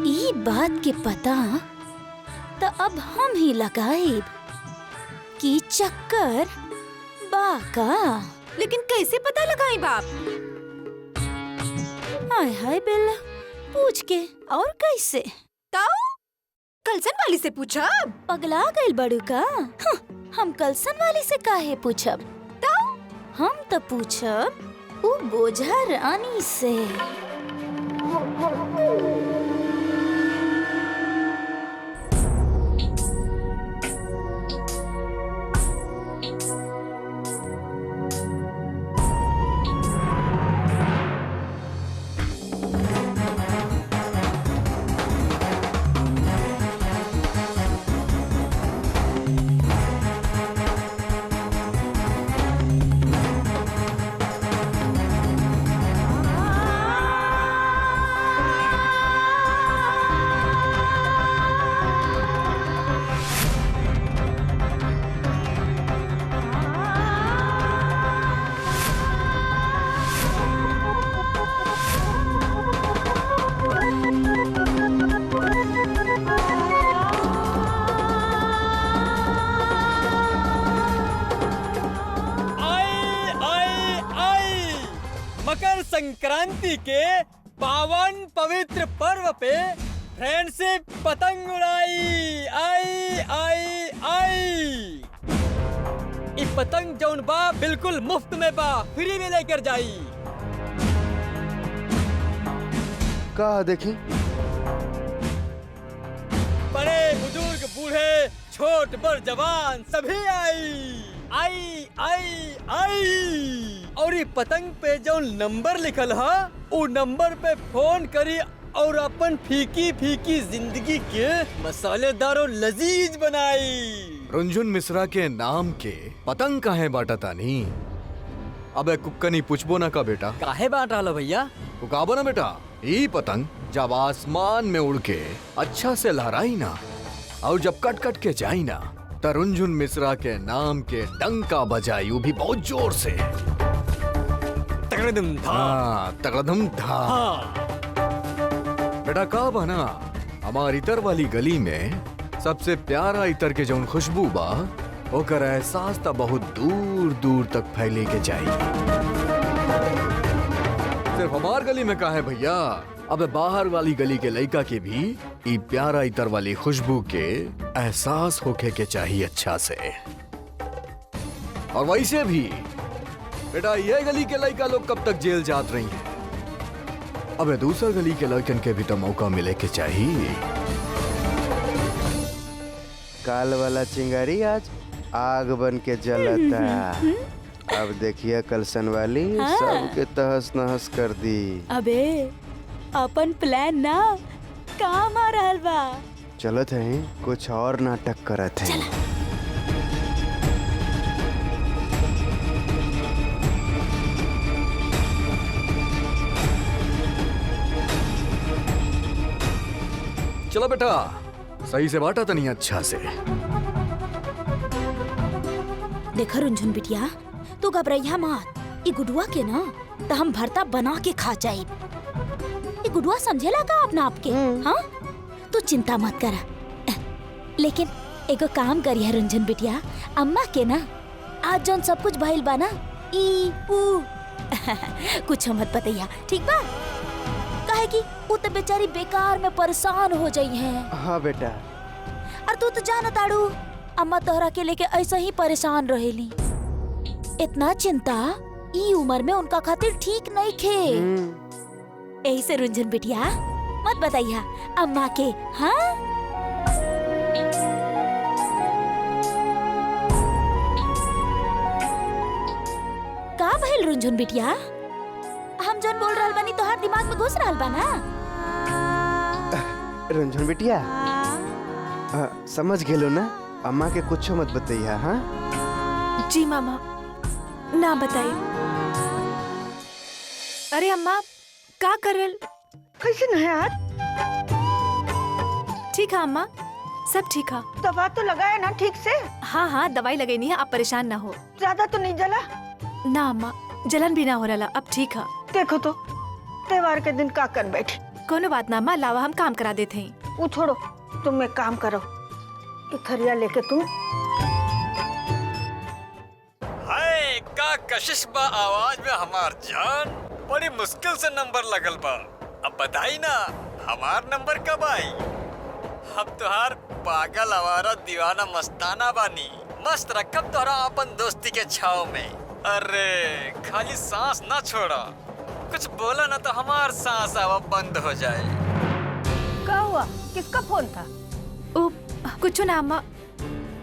ई बात के पता तो अब हम ही लगाएब कि चक्कर बाका। लेकिन कैसे पता लगाई बाप? हाय हाय बिल्ला, पूछ के और कैसे? ताऊ कलसन वाली से पूछा? पगला गइल बड़ू का? हम कलसन वाली से काहे पूछब? ताऊ हम तो पूछब उ बोझा रानी से। मकर संक्रांति के पावन पवित्र पर्व पे फ्रेंडशिप पतंग उड़ाई। आई आई आई। इ पतंग जौन बा बिल्कुल मुफ्त में बा, फ्री में लेकर जाई। का देखी बड़े बुजुर्ग बूढ़े छोट बड़ जवान सभी आई। और ये पतंग पे जो नंबर लिखल है वो नंबर पे फोन करी और अपन फीकी फीकी जिंदगी के मसालेदार और लजीज बनाई। रुंझुन मिश्रा के नाम के पतंग काहे बाटा तानी? अबे कुक्कनी पूछबो ना का बेटा, काहे बांट रहा भैया? उकाबो ना बेटा, ये पतंग जब आसमान में उड़ के अच्छा से लहराई ना और जब कट कट के जाई ना तो रुंझुन मिश्रा के नाम के डंका बजाई, वो भी बहुत जोर से। तगड़म था। हाँ, तगड़म था। बेटा का बना हमारी इतर वाली गली में सबसे प्यारा इतर के जौन खुशबू बा ओकर एहसास त बहुत दूर दूर तक फैले के जाई। सिर्फ हमार गली में का है भैया, अबे बाहर वाली गली के लड़का के भी ई प्यारा इतर वाली खुशबू के एहसास होके के चाहिए अच्छा से। और वैसे भी बेटा ये गली के लड़का लोग कब तक जेल जात रही हैं? अबे दूसर गली के लड़कन के भी तो मौका मिले के चाहिए। काल वाला चिंगारी आज आग बन के जलता। अब देखिए कलसन वाली सबके तहस नहस कर दी। अबे अपन प्लान ना काम आ रहल बा। चलत है कुछ और नाटक करत है। चलो बेटा सही से बांटा तनी अच्छा से। देखा रुंझुन बिटिया, तू घबराइया मत। ई गुडुआ के ना तो हम भरता बना के खा जाए। ई गुडुआ समझेला का अपना आपके? हाँ तू चिंता मत करा। लेकिन एगो काम करिए रुंझुन बिटिया, अम्मा के ना आज जौन सब कुछ भइल बा ना ई ऊ कुछ मत बताइया, ठीक बा? काहे कि वो तो बेचारी बेकार में परेशान हो जाई है। हाँ बेटा। और तू तो जाना ताड़ू अम्मा तोहरा के लेके ऐसा ही परेशान रहेली। इतना चिंता ई उम्र में उनका खातिर ठीक नहीं खे। यही से रुंझुन बिटिया मत बताइया अम्मा के। हाँ का भइल रुंझुन बिटिया? हम जोन बोल रहल बानी तोहार दिमाग में घुस रहल बा ना? रुंझुन बिटिया समझ गेलो ना, अम्मा के कुछ मत बताइया। हाँ जी मामा ना बताई। अरे अम्मा का करल? कैसे न है यार? ठीक है अम्मा, सब ठीक है। दवा तो लगाया ना ठीक से? हाँ हाँ दवाई लगेनी है, आप परेशान ना हो। ज्यादा तो नहीं जला? ना अम्मा जलन भी ना हो रहा, अब ठीक है। देखो तो त्योहार के दिन का कर बैठी। कोनो बात ना अम्मा, लावा हम काम करा देते हैं। वो छोड़ो, तुम एक काम करो, थरिया लेके तुम। हाय का कशिश बा आवाज में हमार जान, बड़ी मुश्किल से नंबर लगल बा। अब बताई ना हमार नंबर कब आई? हम तोहार पागल आवारा दीवाना मस्ताना बानी, मस्त रखब तोहरा अपन दोस्ती के छाव में। अरे खाली सांस ना छोड़ा, कुछ बोला ना तो हमार सांस आवा बंद हो जाए। क्या हुआ? किसका फोन था? ओ कुछ ना अम्मा,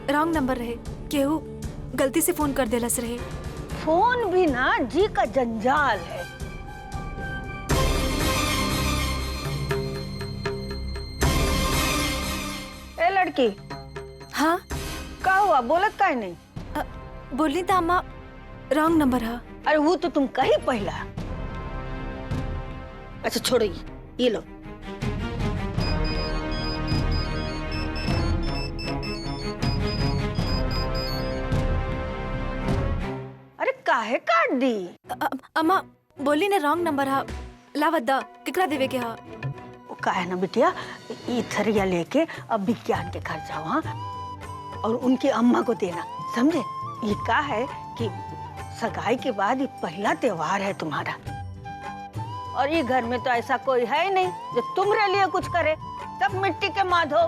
रॉन्ग नंबर रहे, केहू गलती से फोन कर देलस रहे। फोन भी ना जी का जंजाल है। ए लड़की। हाँ क्या हुआ? बोलत काहे नहीं? बोली था अम्मा, रॉन्ग नंबर है। अरे वो तो तुम कही पहला। अच्छा छोड़ो, ये लो। अरे काहे काट दी? अम्मा बोली ने रॉन्ग नंबर है, लावद्दा केकरा देवे के है? वो काहे ना बिटिया, ये थरिया लेके अब विज्ञान के घर जाओ। हाँ, और उनकी अम्मा को देना, समझे? ये क्या है कि सगाई के बाद ये पहला त्योहार है तुम्हारा, और ये घर में तो ऐसा कोई है ही नहीं जो तुम्हारे लिए कुछ करे। सब मिट्टी के माधो।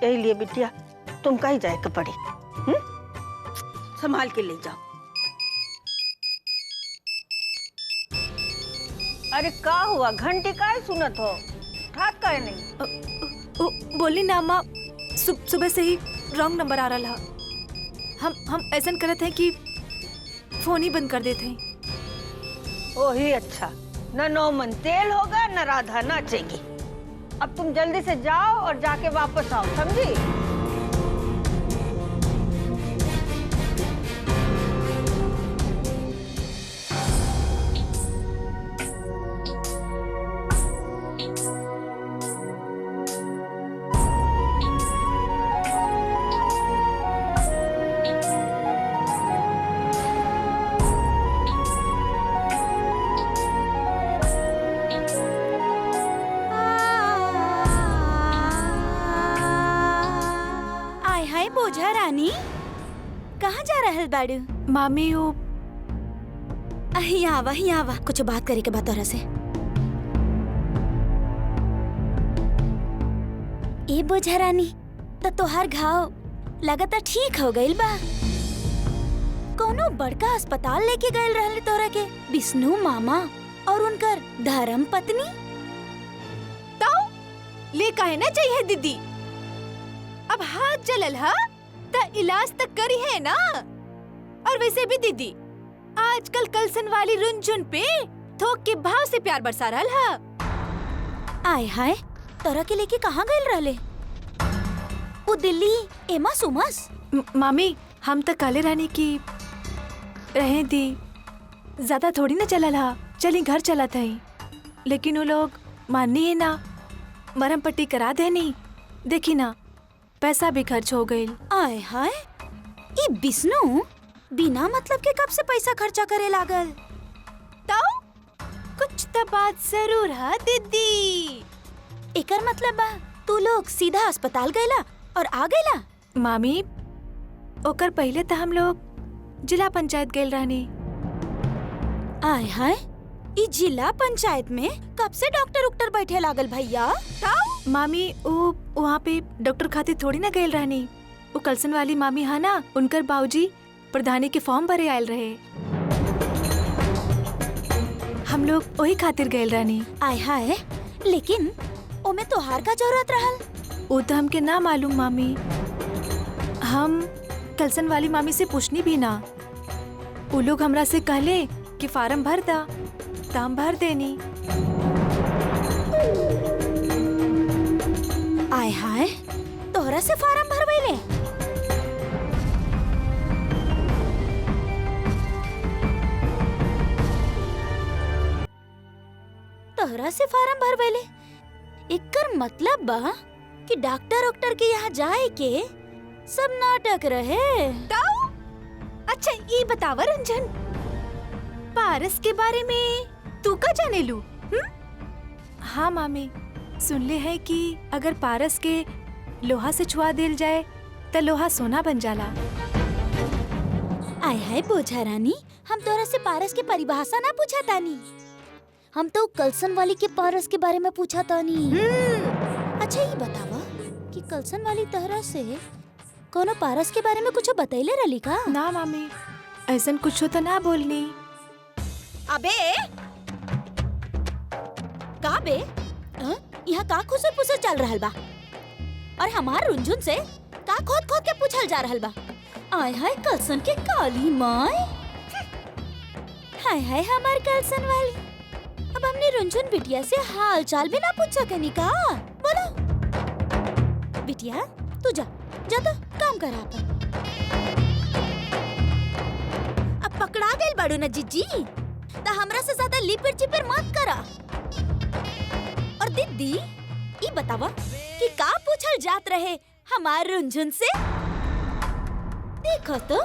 यही लिए बिटिया तुम कहीं जाए के पड़ी। संभाल के ले जाओ। अरे का हुआ, घंटी काहे सुनत हो? ठाक काहे नहीं? बोली ना अम्मा, सुबह से ही रॉन्ग नंबर आ रहा। हम ऐसा करत हैं कि फोन ही बंद कर देते हैं। ओही अच्छा, न नौमन तेल होगा न राधा नाचेगी। अब तुम जल्दी से जाओ और जाके वापस आओ, समझी? बोझा रानी, कहाँ जा रहल बाड़ू? मामी वो यहाँ आवा, कुछ बात करे के बात तोरा से। ए बोझा रानी, तो तोहार घाव लगातार ठीक हो गइल बा। कोनो बड़का अस्पताल लेके गइल रहले तोरा के विष्णु मामा और उनकर धर्म पत्नी। ताऊ ले काहे ना चाहिए दीदी, अब हाथ जलल हा त इलाज तक करी है ना। और वैसे भी दीदी आजकल कलसन वाली रुनझुन पे थोक के भाव से प्यार बरसा रहल हा। आय हाय, तोरा के लेके कहाँ गइल रहले? वो दिल्ली एमस उमस? मामी हम तो काले रानी की रहे दी, ज्यादा थोड़ी ना चलल हा, चली घर चला था। लेकिन वो लोग माननी है ना, मरम पट्टी करा देनी, देखी ना पैसा भी खर्च हो गई। आय हाय, ये विष्णु बिना मतलब के कब से पैसा खर्चा करे लागल? ताऊ कुछ तो बात जरूर है दीदी। एकर मतलब बा तू लोग सीधा अस्पताल गइला और आ गइला? मामी ओकर पहले तो हम लोग जिला पंचायत गइल रहनी। आय हाय, ई जिला पंचायत में कब से डॉक्टर उक्टर बैठे लागल भैया? ताऊ मामी वो वहाँ पे डॉक्टर खातिर थोड़ी ना गइल रहनी। वो कलसन वाली मामी है ना, उनकर बाबूजी प्रधानी के फॉर्म भरे आयल रहे, हम लोग वही खातिर गइल रहनी। आय हाय, लेकिन ओमे तोहार का जरूरत रहल? वो तो हमके ना मालूम मामी, हम कलसन वाली मामी से पूछनी भी ना। वो लोग हमरा से कहले कि फार्म भर दा, तो हम भर देनी। आय हाय, तोहरा से फार्म भरवैले? तोहरा से फार्म भरवैले? एकर मतलब बा कि डॉक्टर के यहाँ जाए के सब नाटक रहे। ताऊ अच्छा ये बतावा रंजन, पारस के बारे में तू का जाने लू? हाँ मामी, सुनले है कि अगर पारस के लोहा से छुआ दिल जाए तो लोहा सोना बन जाला। आय हाय बोझा रानी, हम तोरा से पारस के परिभाषा ना पूछा तानी, हम तो कलसन वाली के पारस के बारे में पूछा तानी। अच्छा ये बतावा कि कलसन वाली तोहरा से कोनो पारस के बारे में कुछ बतैले रहली का? ना मामी, ऐसन कुछ तो ना बोलनी। अबे का बे, यहाँ का खुसर पुसर चल रहल बा और हमार रुंझुन से का खोद खोद के पूछल जा रहल बा? आय हाय कलसन के काली माय, हाय हाय हमार कलसन वाली, अब हमने रुंझुन बिटिया से हाल चाल भी ना पूछ सकेनी का? बोलो बिटिया, तू जा तो काम करा अपन। अब पकड़ा गइल बाड़ू ना जीजी, तो हमरा से ज्यादा लिपिर चिपिर मत करा। और दीदी ये बतावा कि का पूछल जात रहे हमार रुंझुन से? देखो तो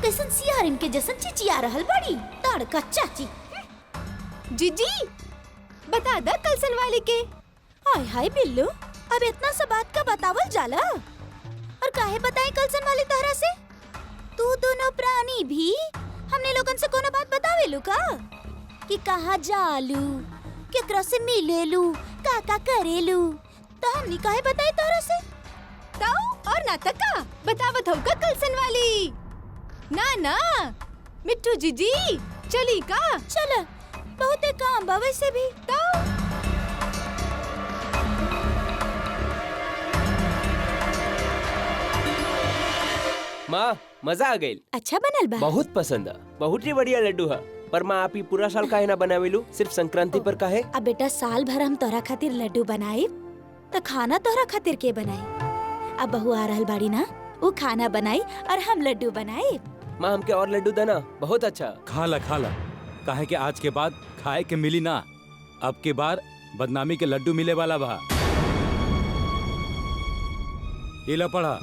कैसन सियारिन के जैसन चिचिया रहल बड़ी तड़का चाची। जीजी बता दा कलसन वाली के। हाय हाय बिल्लू, अब इतना सा बात का बतावल जाला? और काहे बताए कलसन वाली तहरा से? तू दोनों प्राणी भी हमने लोगन से कोनो बात बतावेलू का? कि कहाँ जालू, केकरा से मिलेलू, का करेलू, तो हमनी काहे बताए तहरा से? ताऊ और नाटक का बतावत होगा कलसन वाली। ना ना मिट्टू जीजी चली का चल बहुते काम बा वैसे भी। तो माँ मजा आ गई। अच्छा बनल बा। बहुत पसंद है, बहुत ही बढ़िया लड्डू है। पर माँ आप ही पूरा साल काहे ना बनावेलू, सिर्फ संक्रांति पर काहे? अब बेटा साल भर हम तोरा खातिर लड्डू बनाई तो खाना तोरा खातिर के बनाई। अब बहू आ रहल बाड़ी ना, वो खाना बनाई और हम लड्डू बनाई। माँ हमके और लड्डू देना, बहुत अच्छा। खा ला काहे के आज के बाद खाए के मिली ना, अब के बार बदनामी के लड्डू मिले वाला बा। ये ला पढ़ा।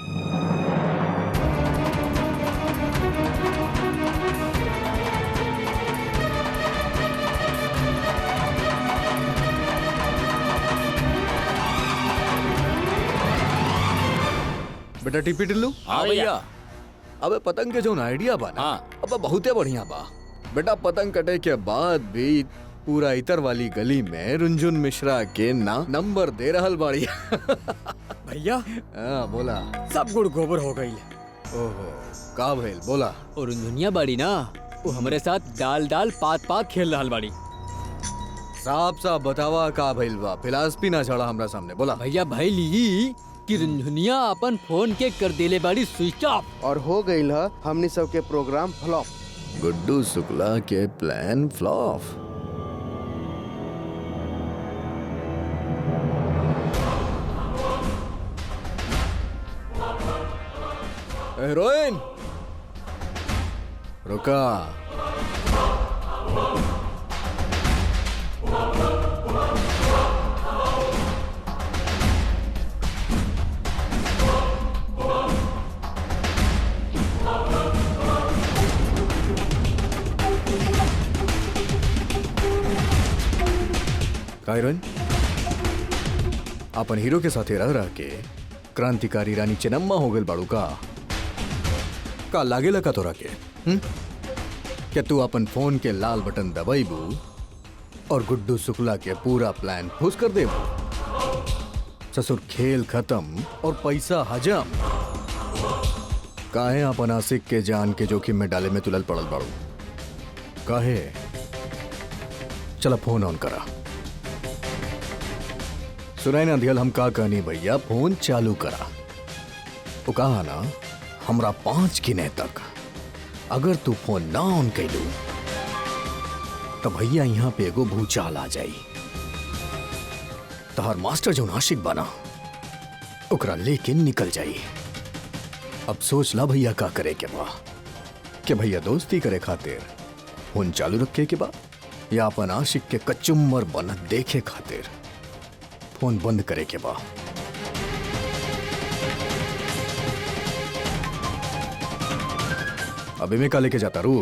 बेटा टीपी टिल्लू। हाँ भैया। अबे पतंग के जो आइडिया बा ना, हाँ। अबे बहुते बढ़िया बा। बेटा पतंग कटे के बाद भी पूरा इतर वाली गली में रुंझुन मिश्रा के नंबर दे रहल बाड़ी। भैया हाँ बोला। सब गुड़ गोबर हो गई। ओहो का भइल बोला। और रुंझुनिया बाड़ी ना, वो हमारे साथ डाल पात खेल रहल बाड़ी। साफ साफ बतावा का भइल बा, फिलासफी ना चढ़ा हमरा सामने, बोला। भैया भाई ली कि रुंझुनिया अपन फोन के कर देले बाड़ी स्विच ऑफ। और हो गई है हमनी सब के प्रोग्राम फ्लॉप। गुड्डू शुक्ला के प्लान फ्लॉप। हीरोइन रुका। हीरोइन अपन हीरो के साथ रह के क्रांतिकारी रानी चेन्नम्मा हो गई बाड़ू का लागेला का तोरा के? क्या तू अपन फोन के लाल बटन दबाईबू और गुड्डू शुक्ला के पूरा प्लान फूस कर देबू? ससुर खेल खत्म और पैसा हजम। काहे अपन आशिक के जान के जोखिम में डाले में तुलल पड़ल बाड़ू? काहे? चला फोन ऑन करा। सुनाई ना दियल हम का कहनी भैया, फोन चालू करा। वो कहा ना हमरा 5 गिने तक अगर तू फोन ना ऑन कैलू तो भैया यहाँ पे एगो भूचाल आ जाई। तहार मास्टर जो आशिक बना ओकरा लेके निकल जाई। अब सोच ला भैया का करे के बा, कि भैया दोस्ती करे खातिर फोन चालू रखे के बा या अपन आशिक के कचुम्बर बनत देखे खातिर फोन बंद करे के बा। अभी मैं का लेके जाता रू?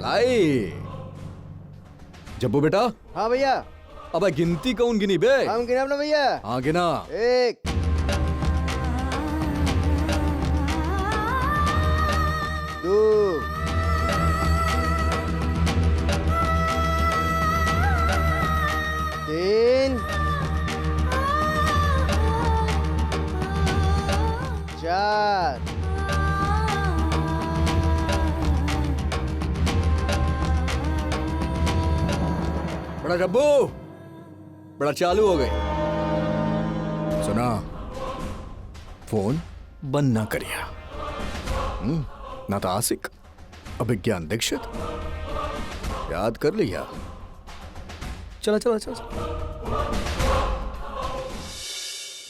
लाई जब्बू बेटा। हाँ भैया। अब गिनती कौन गिनी बे? हम गिना ना भैया। हाँ गिना। 1 2 3 4 बड़ा जब्बू बड़ा चालू हो गई। सुना फोन बंद ना करिया, ना तो आशिक अभिज्ञान दीक्षित याद कर लिया। चला चला चला।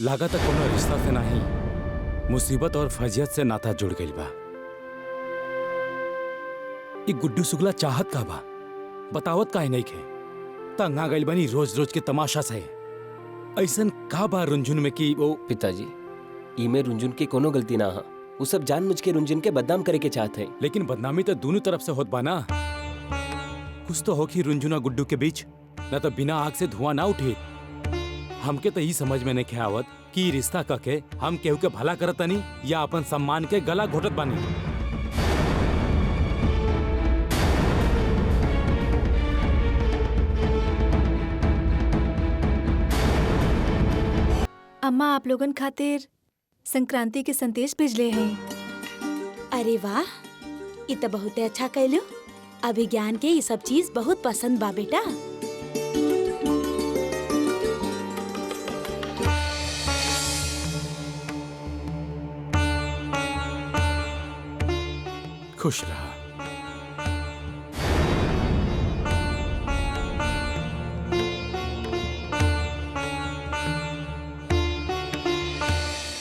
लागत कोनो रिश्ता से नहीं, मुसीबत और फजियत से नाता जुड़ गई बा। ये गुड्डू शुक्ला चाहत का बा, बतावत काहे नहीं खे? तंग आ गई बनी रोज रोज के तमाशा से। ऐसन का बा रुंझुन में कि वो पिताजी इमे रुंझुन की कोनो गलती ना हा, वो सब जानबूझ के रुंझुन के बदनाम करे के चाहते हैं। लेकिन बदनामी तो दोनों तरफ से होत बा ना। कुछ तो हो कि रुंझुन और गुड्डू के बीच न तो बिना आग से धुआं ना उठे। हमके तो ही समझ में नहीं आवत कि रिश्ता कके हम केहू के भला करत तनी या अपन सम्मान के गला घोटत बानी। अम्मा आप लोगन खातिर संक्रांति के संदेश भेजले हैं। अरे वाह, ये तो बहुत अच्छा कैलू। अभिज्ञान के ये सब चीज बहुत पसंद बा बेटा। खुश रहा।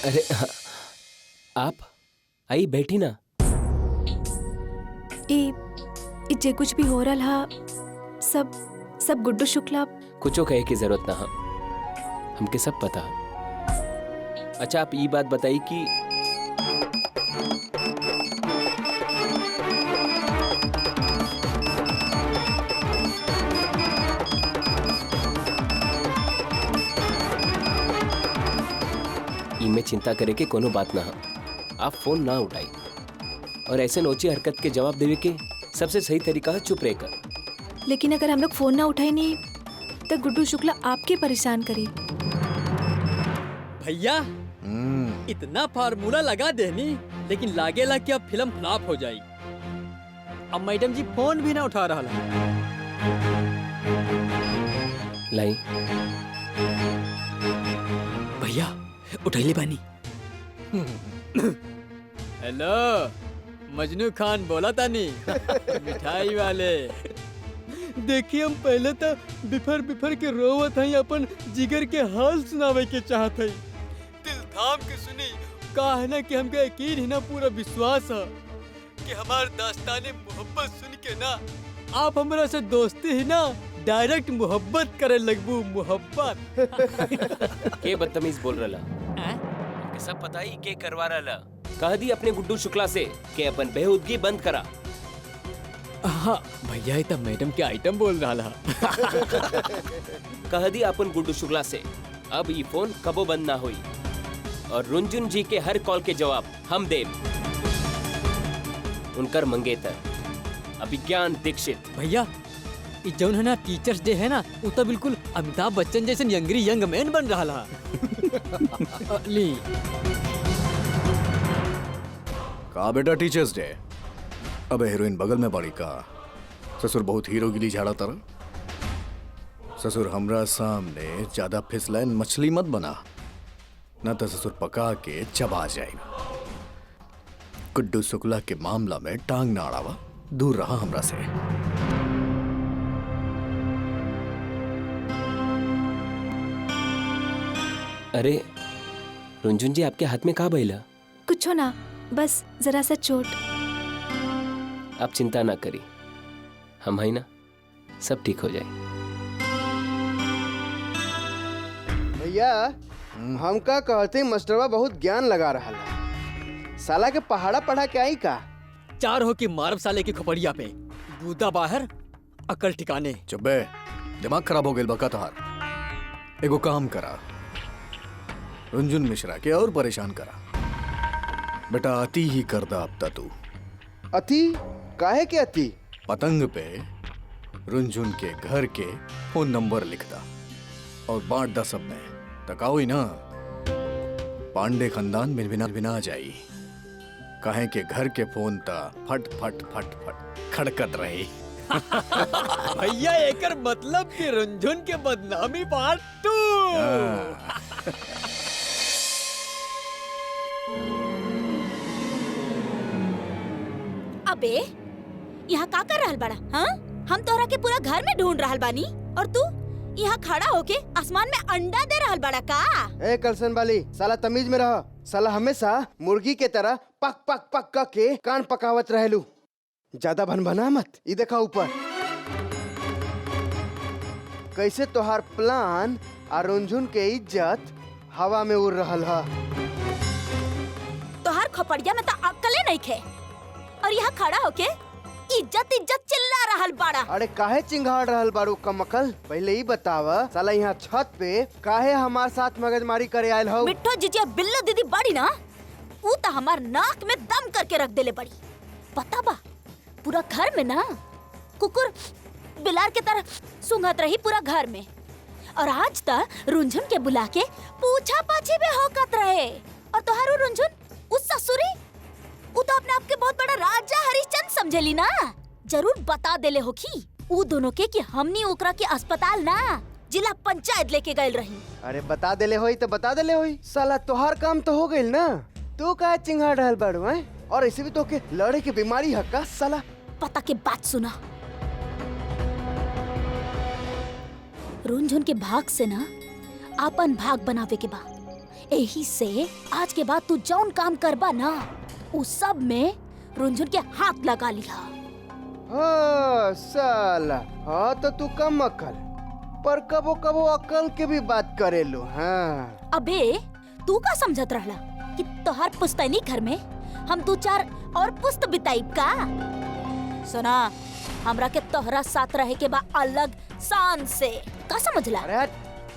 अरे आप आई बैठी ना। जे कुछ भी हो रहा हा, सब गुड्डू शुक्ला। कुछो कहे की जरूरत ना, हमके सब पता। अच्छा आप ये बात बताई कि में चिंता करे के कोनो बात ना हा। आप फोन ना उठाई और ऐसे नोची हरकत के जवाब देवे के सबसे सही तरीका है चुप रहकर। लेकिन अगर हम लोग फोन ना उठाए नहीं तो गुड्डू शुक्ला आपके परेशान करी। भैया इतना फार्मूला लगा देनी, लेकिन लागेला कि अब फिल्म फ्लॉप हो जाई। अब मैडम जी फोन भी ना उठा रहा है। लाई भैया उठैले बानी। हेलो मजनू खान बोला तानी मिठाई वाले। देखिए हम पहले तो बिफर बिफर के रोवत हई, अपन जिगर के हाल सुनावे के चाहत हई। दिल थाम के सुनी, का है ना कि हमके यकीन है ना, पूरा विश्वास है कि हमार दास्ताने मोहब्बत सुन के ना आप हमरा से दोस्ती है ना डायरेक्ट मोहब्बत करे लगबू। मोहब्बत के बदतमीज बोल रहा हमके सब पता ही के करवा रहा। कह दी अपने गुड्डू शुक्ला से कि अपन बेहुदगी बंद करा। हाँ भैया तो मैडम के आइटम बोल रहा। कह दी अपन गुड्डू शुक्ला से अब ये फोन कबो बंद ना हुई और रुंजुन जी के हर कॉल के जवाब हम दे। उनकर मंगेतर अभिज्ञान दीक्षित। भैया जौन है ना टीचर्स डे है ना, वो तो बिल्कुल अमिताभ बच्चन जैसे यंगरी यंग मैन बन रहा। ली का बेटा टीचर्स डे। अबे हीरोइन बगल में पड़ी का। ससुर बहुत हीरोगिरी झाड़ा तरह। ससुर हमरा सामने ज्यादा फिसलैन मछली मत बना, न तो ससुर पका के चबा जाएगा। गुड्डू शुक्ला के मामला में टांग ना अड़ावा, दूर रहा हमरा से। अरे रुंजुन जी आपके हाथ में का बैला? कुछ हो ना, बस जरा सा चोट। आप चिंता ना करी, हम है ना, सब ठीक हो जाए। भैया हम का कहते मास्टरवा बहुत ज्ञान लगा रहा है। साला के पहाड़ा पढ़ा के आई का। चार हो कि मारब साले की खोपड़िया पे, बूदा बाहर अकल ठिकाने। चुप्पे, दिमाग खराब हो गया बका तहार। एगो काम करा, रुंजुन मिश्रा के और परेशान करा। बेटा अति ही कर दा अब तू। अति काहे के अति? पतंग पे रुंजुन के घर के फोन नंबर लिखता और बांट दा सब में। तकाओ ही ना, पांडे खानदान में बिना जाई। कहे के घर के फोन ता फट फट फट फट खड़कत रही। भैया एकर मतलब कि रुंजुन के बदनामी बांटू। अबे यहाँ का कर रहल बड़ा? हाँ, हम तोहरा के पूरा घर में ढूंढ रहल बानी और तू यहाँ खड़ा होके आसमान में अंडा दे रहल बड़ा का? ए कलसन वाली, साला तमीज में रह। साला हमेशा मुर्गी के तरह पक पक पक क के कान पकावत रहेलू। ज्यादा भनभना मत। ई देखा ऊपर कैसे तोहार प्लान और रुंझुन के इज्जत हवा में उड़ रहल है। तोहार खोपड़िया में तो अक्कले नहीं खे और यहाँ खड़ा होके इज्जत इज्जत चिल्ला रहल बाड़ा। अरे काहे चिंगाड़ रहल बारू कमकल? पहले ही बतावा, साला यहाँ छत पे काहे हमार साथ मगजमारी करे आयल हो? मिठो जीजिया बिल्लो दीदी बड़ी ना, वो तो हमार नाक में दम करके रख देले बड़ी। पता बा पूरा घर में ना कुकुर बिलार के तरह सूंघत रही पूरा घर में। और आज तक रुंझुन के बुला के पूछा पाछी भी होकत रहे और तोहारो रुंझुन उस ससुरी उ तो अपने आप के बहुत बड़ा राजा हरिश्चंद्र समझेली ना। जरूर बता देले होखी उ दोनों के कि हमनी ओकरा के अस्पताल ना जिला पंचायत लेके गए रही। अरे बता देले होई तो बता देले होई, साला तोहार काम तो हो गइल ना। तू का चिंगाड़ रहल बाड़ू हैं? और ऐसे भी तो के लड़े के बीमारी है का साला। पता के बात सुना, रुंझुन के भाग से ना आपन भाग बनावे के बा। यही से आज के बाद तू जौन काम करबा ना उस सब में रुंझुन के हाथ लगा लिहा। हाँ साला, हाँ तो तू कम अकल, पर कबो कबो अकल के भी बात करेलू। हाँ अबे तू का समझत रहला कि तोहर पुस्तैनी घर में हम दो चार और पुस्त बिताइब का? सुना, हमरा के तोहरा साथ रहे के बा अलग शान से, का समझला? अरे हट,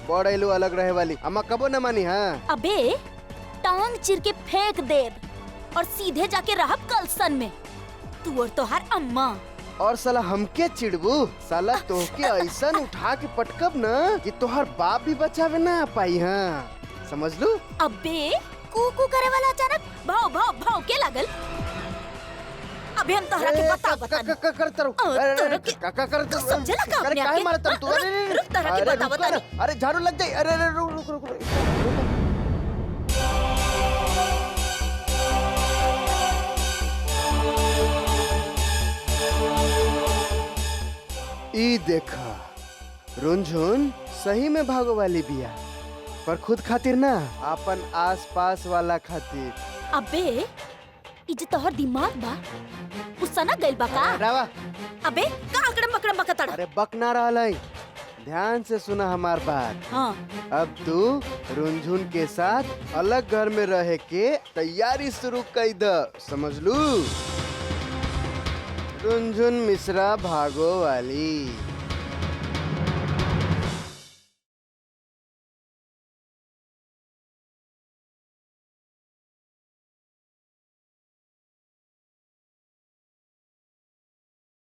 बड़ेलू अलग रहे वाली अम्मा कबो न मानी। हाँ अबे टांग चिर के फेंक देब और सीधे जाके रहब कलसन में, तू और तोहर अम्मा। और साला हमके चिड़बू? साला तोहके ऐसा उठा के पटकब ना कि तोहर बाप भी बचावे ना पाई। हाँ समझ लू? अबे कू करे वाला अचानक भाव भाव भाव के लागल। अबे हम तोहरा के समझला का अपने आप के? रुक तोहरा के बता। अरे झाड़ू लग जाए। अरे अरे रुक रुक रुक ई देखा, रुंझुन सही में भागो वाली बिया, पर खुद खातिर ना, अपन आस पास वाला खातिर। अबे ई जे तोहर दिमाग बा उससा ना गइल बा का? रावा, अबे का अकड़म बकड़म बकतड़। अरे बक ना रहा है, ध्यान से सुना हमार बात। हाँ अब तू रुंझुन के साथ अलग घर में रह के तैयारी शुरू कर द, समझ लू? रुंझुन मिश्रा भागो वाली।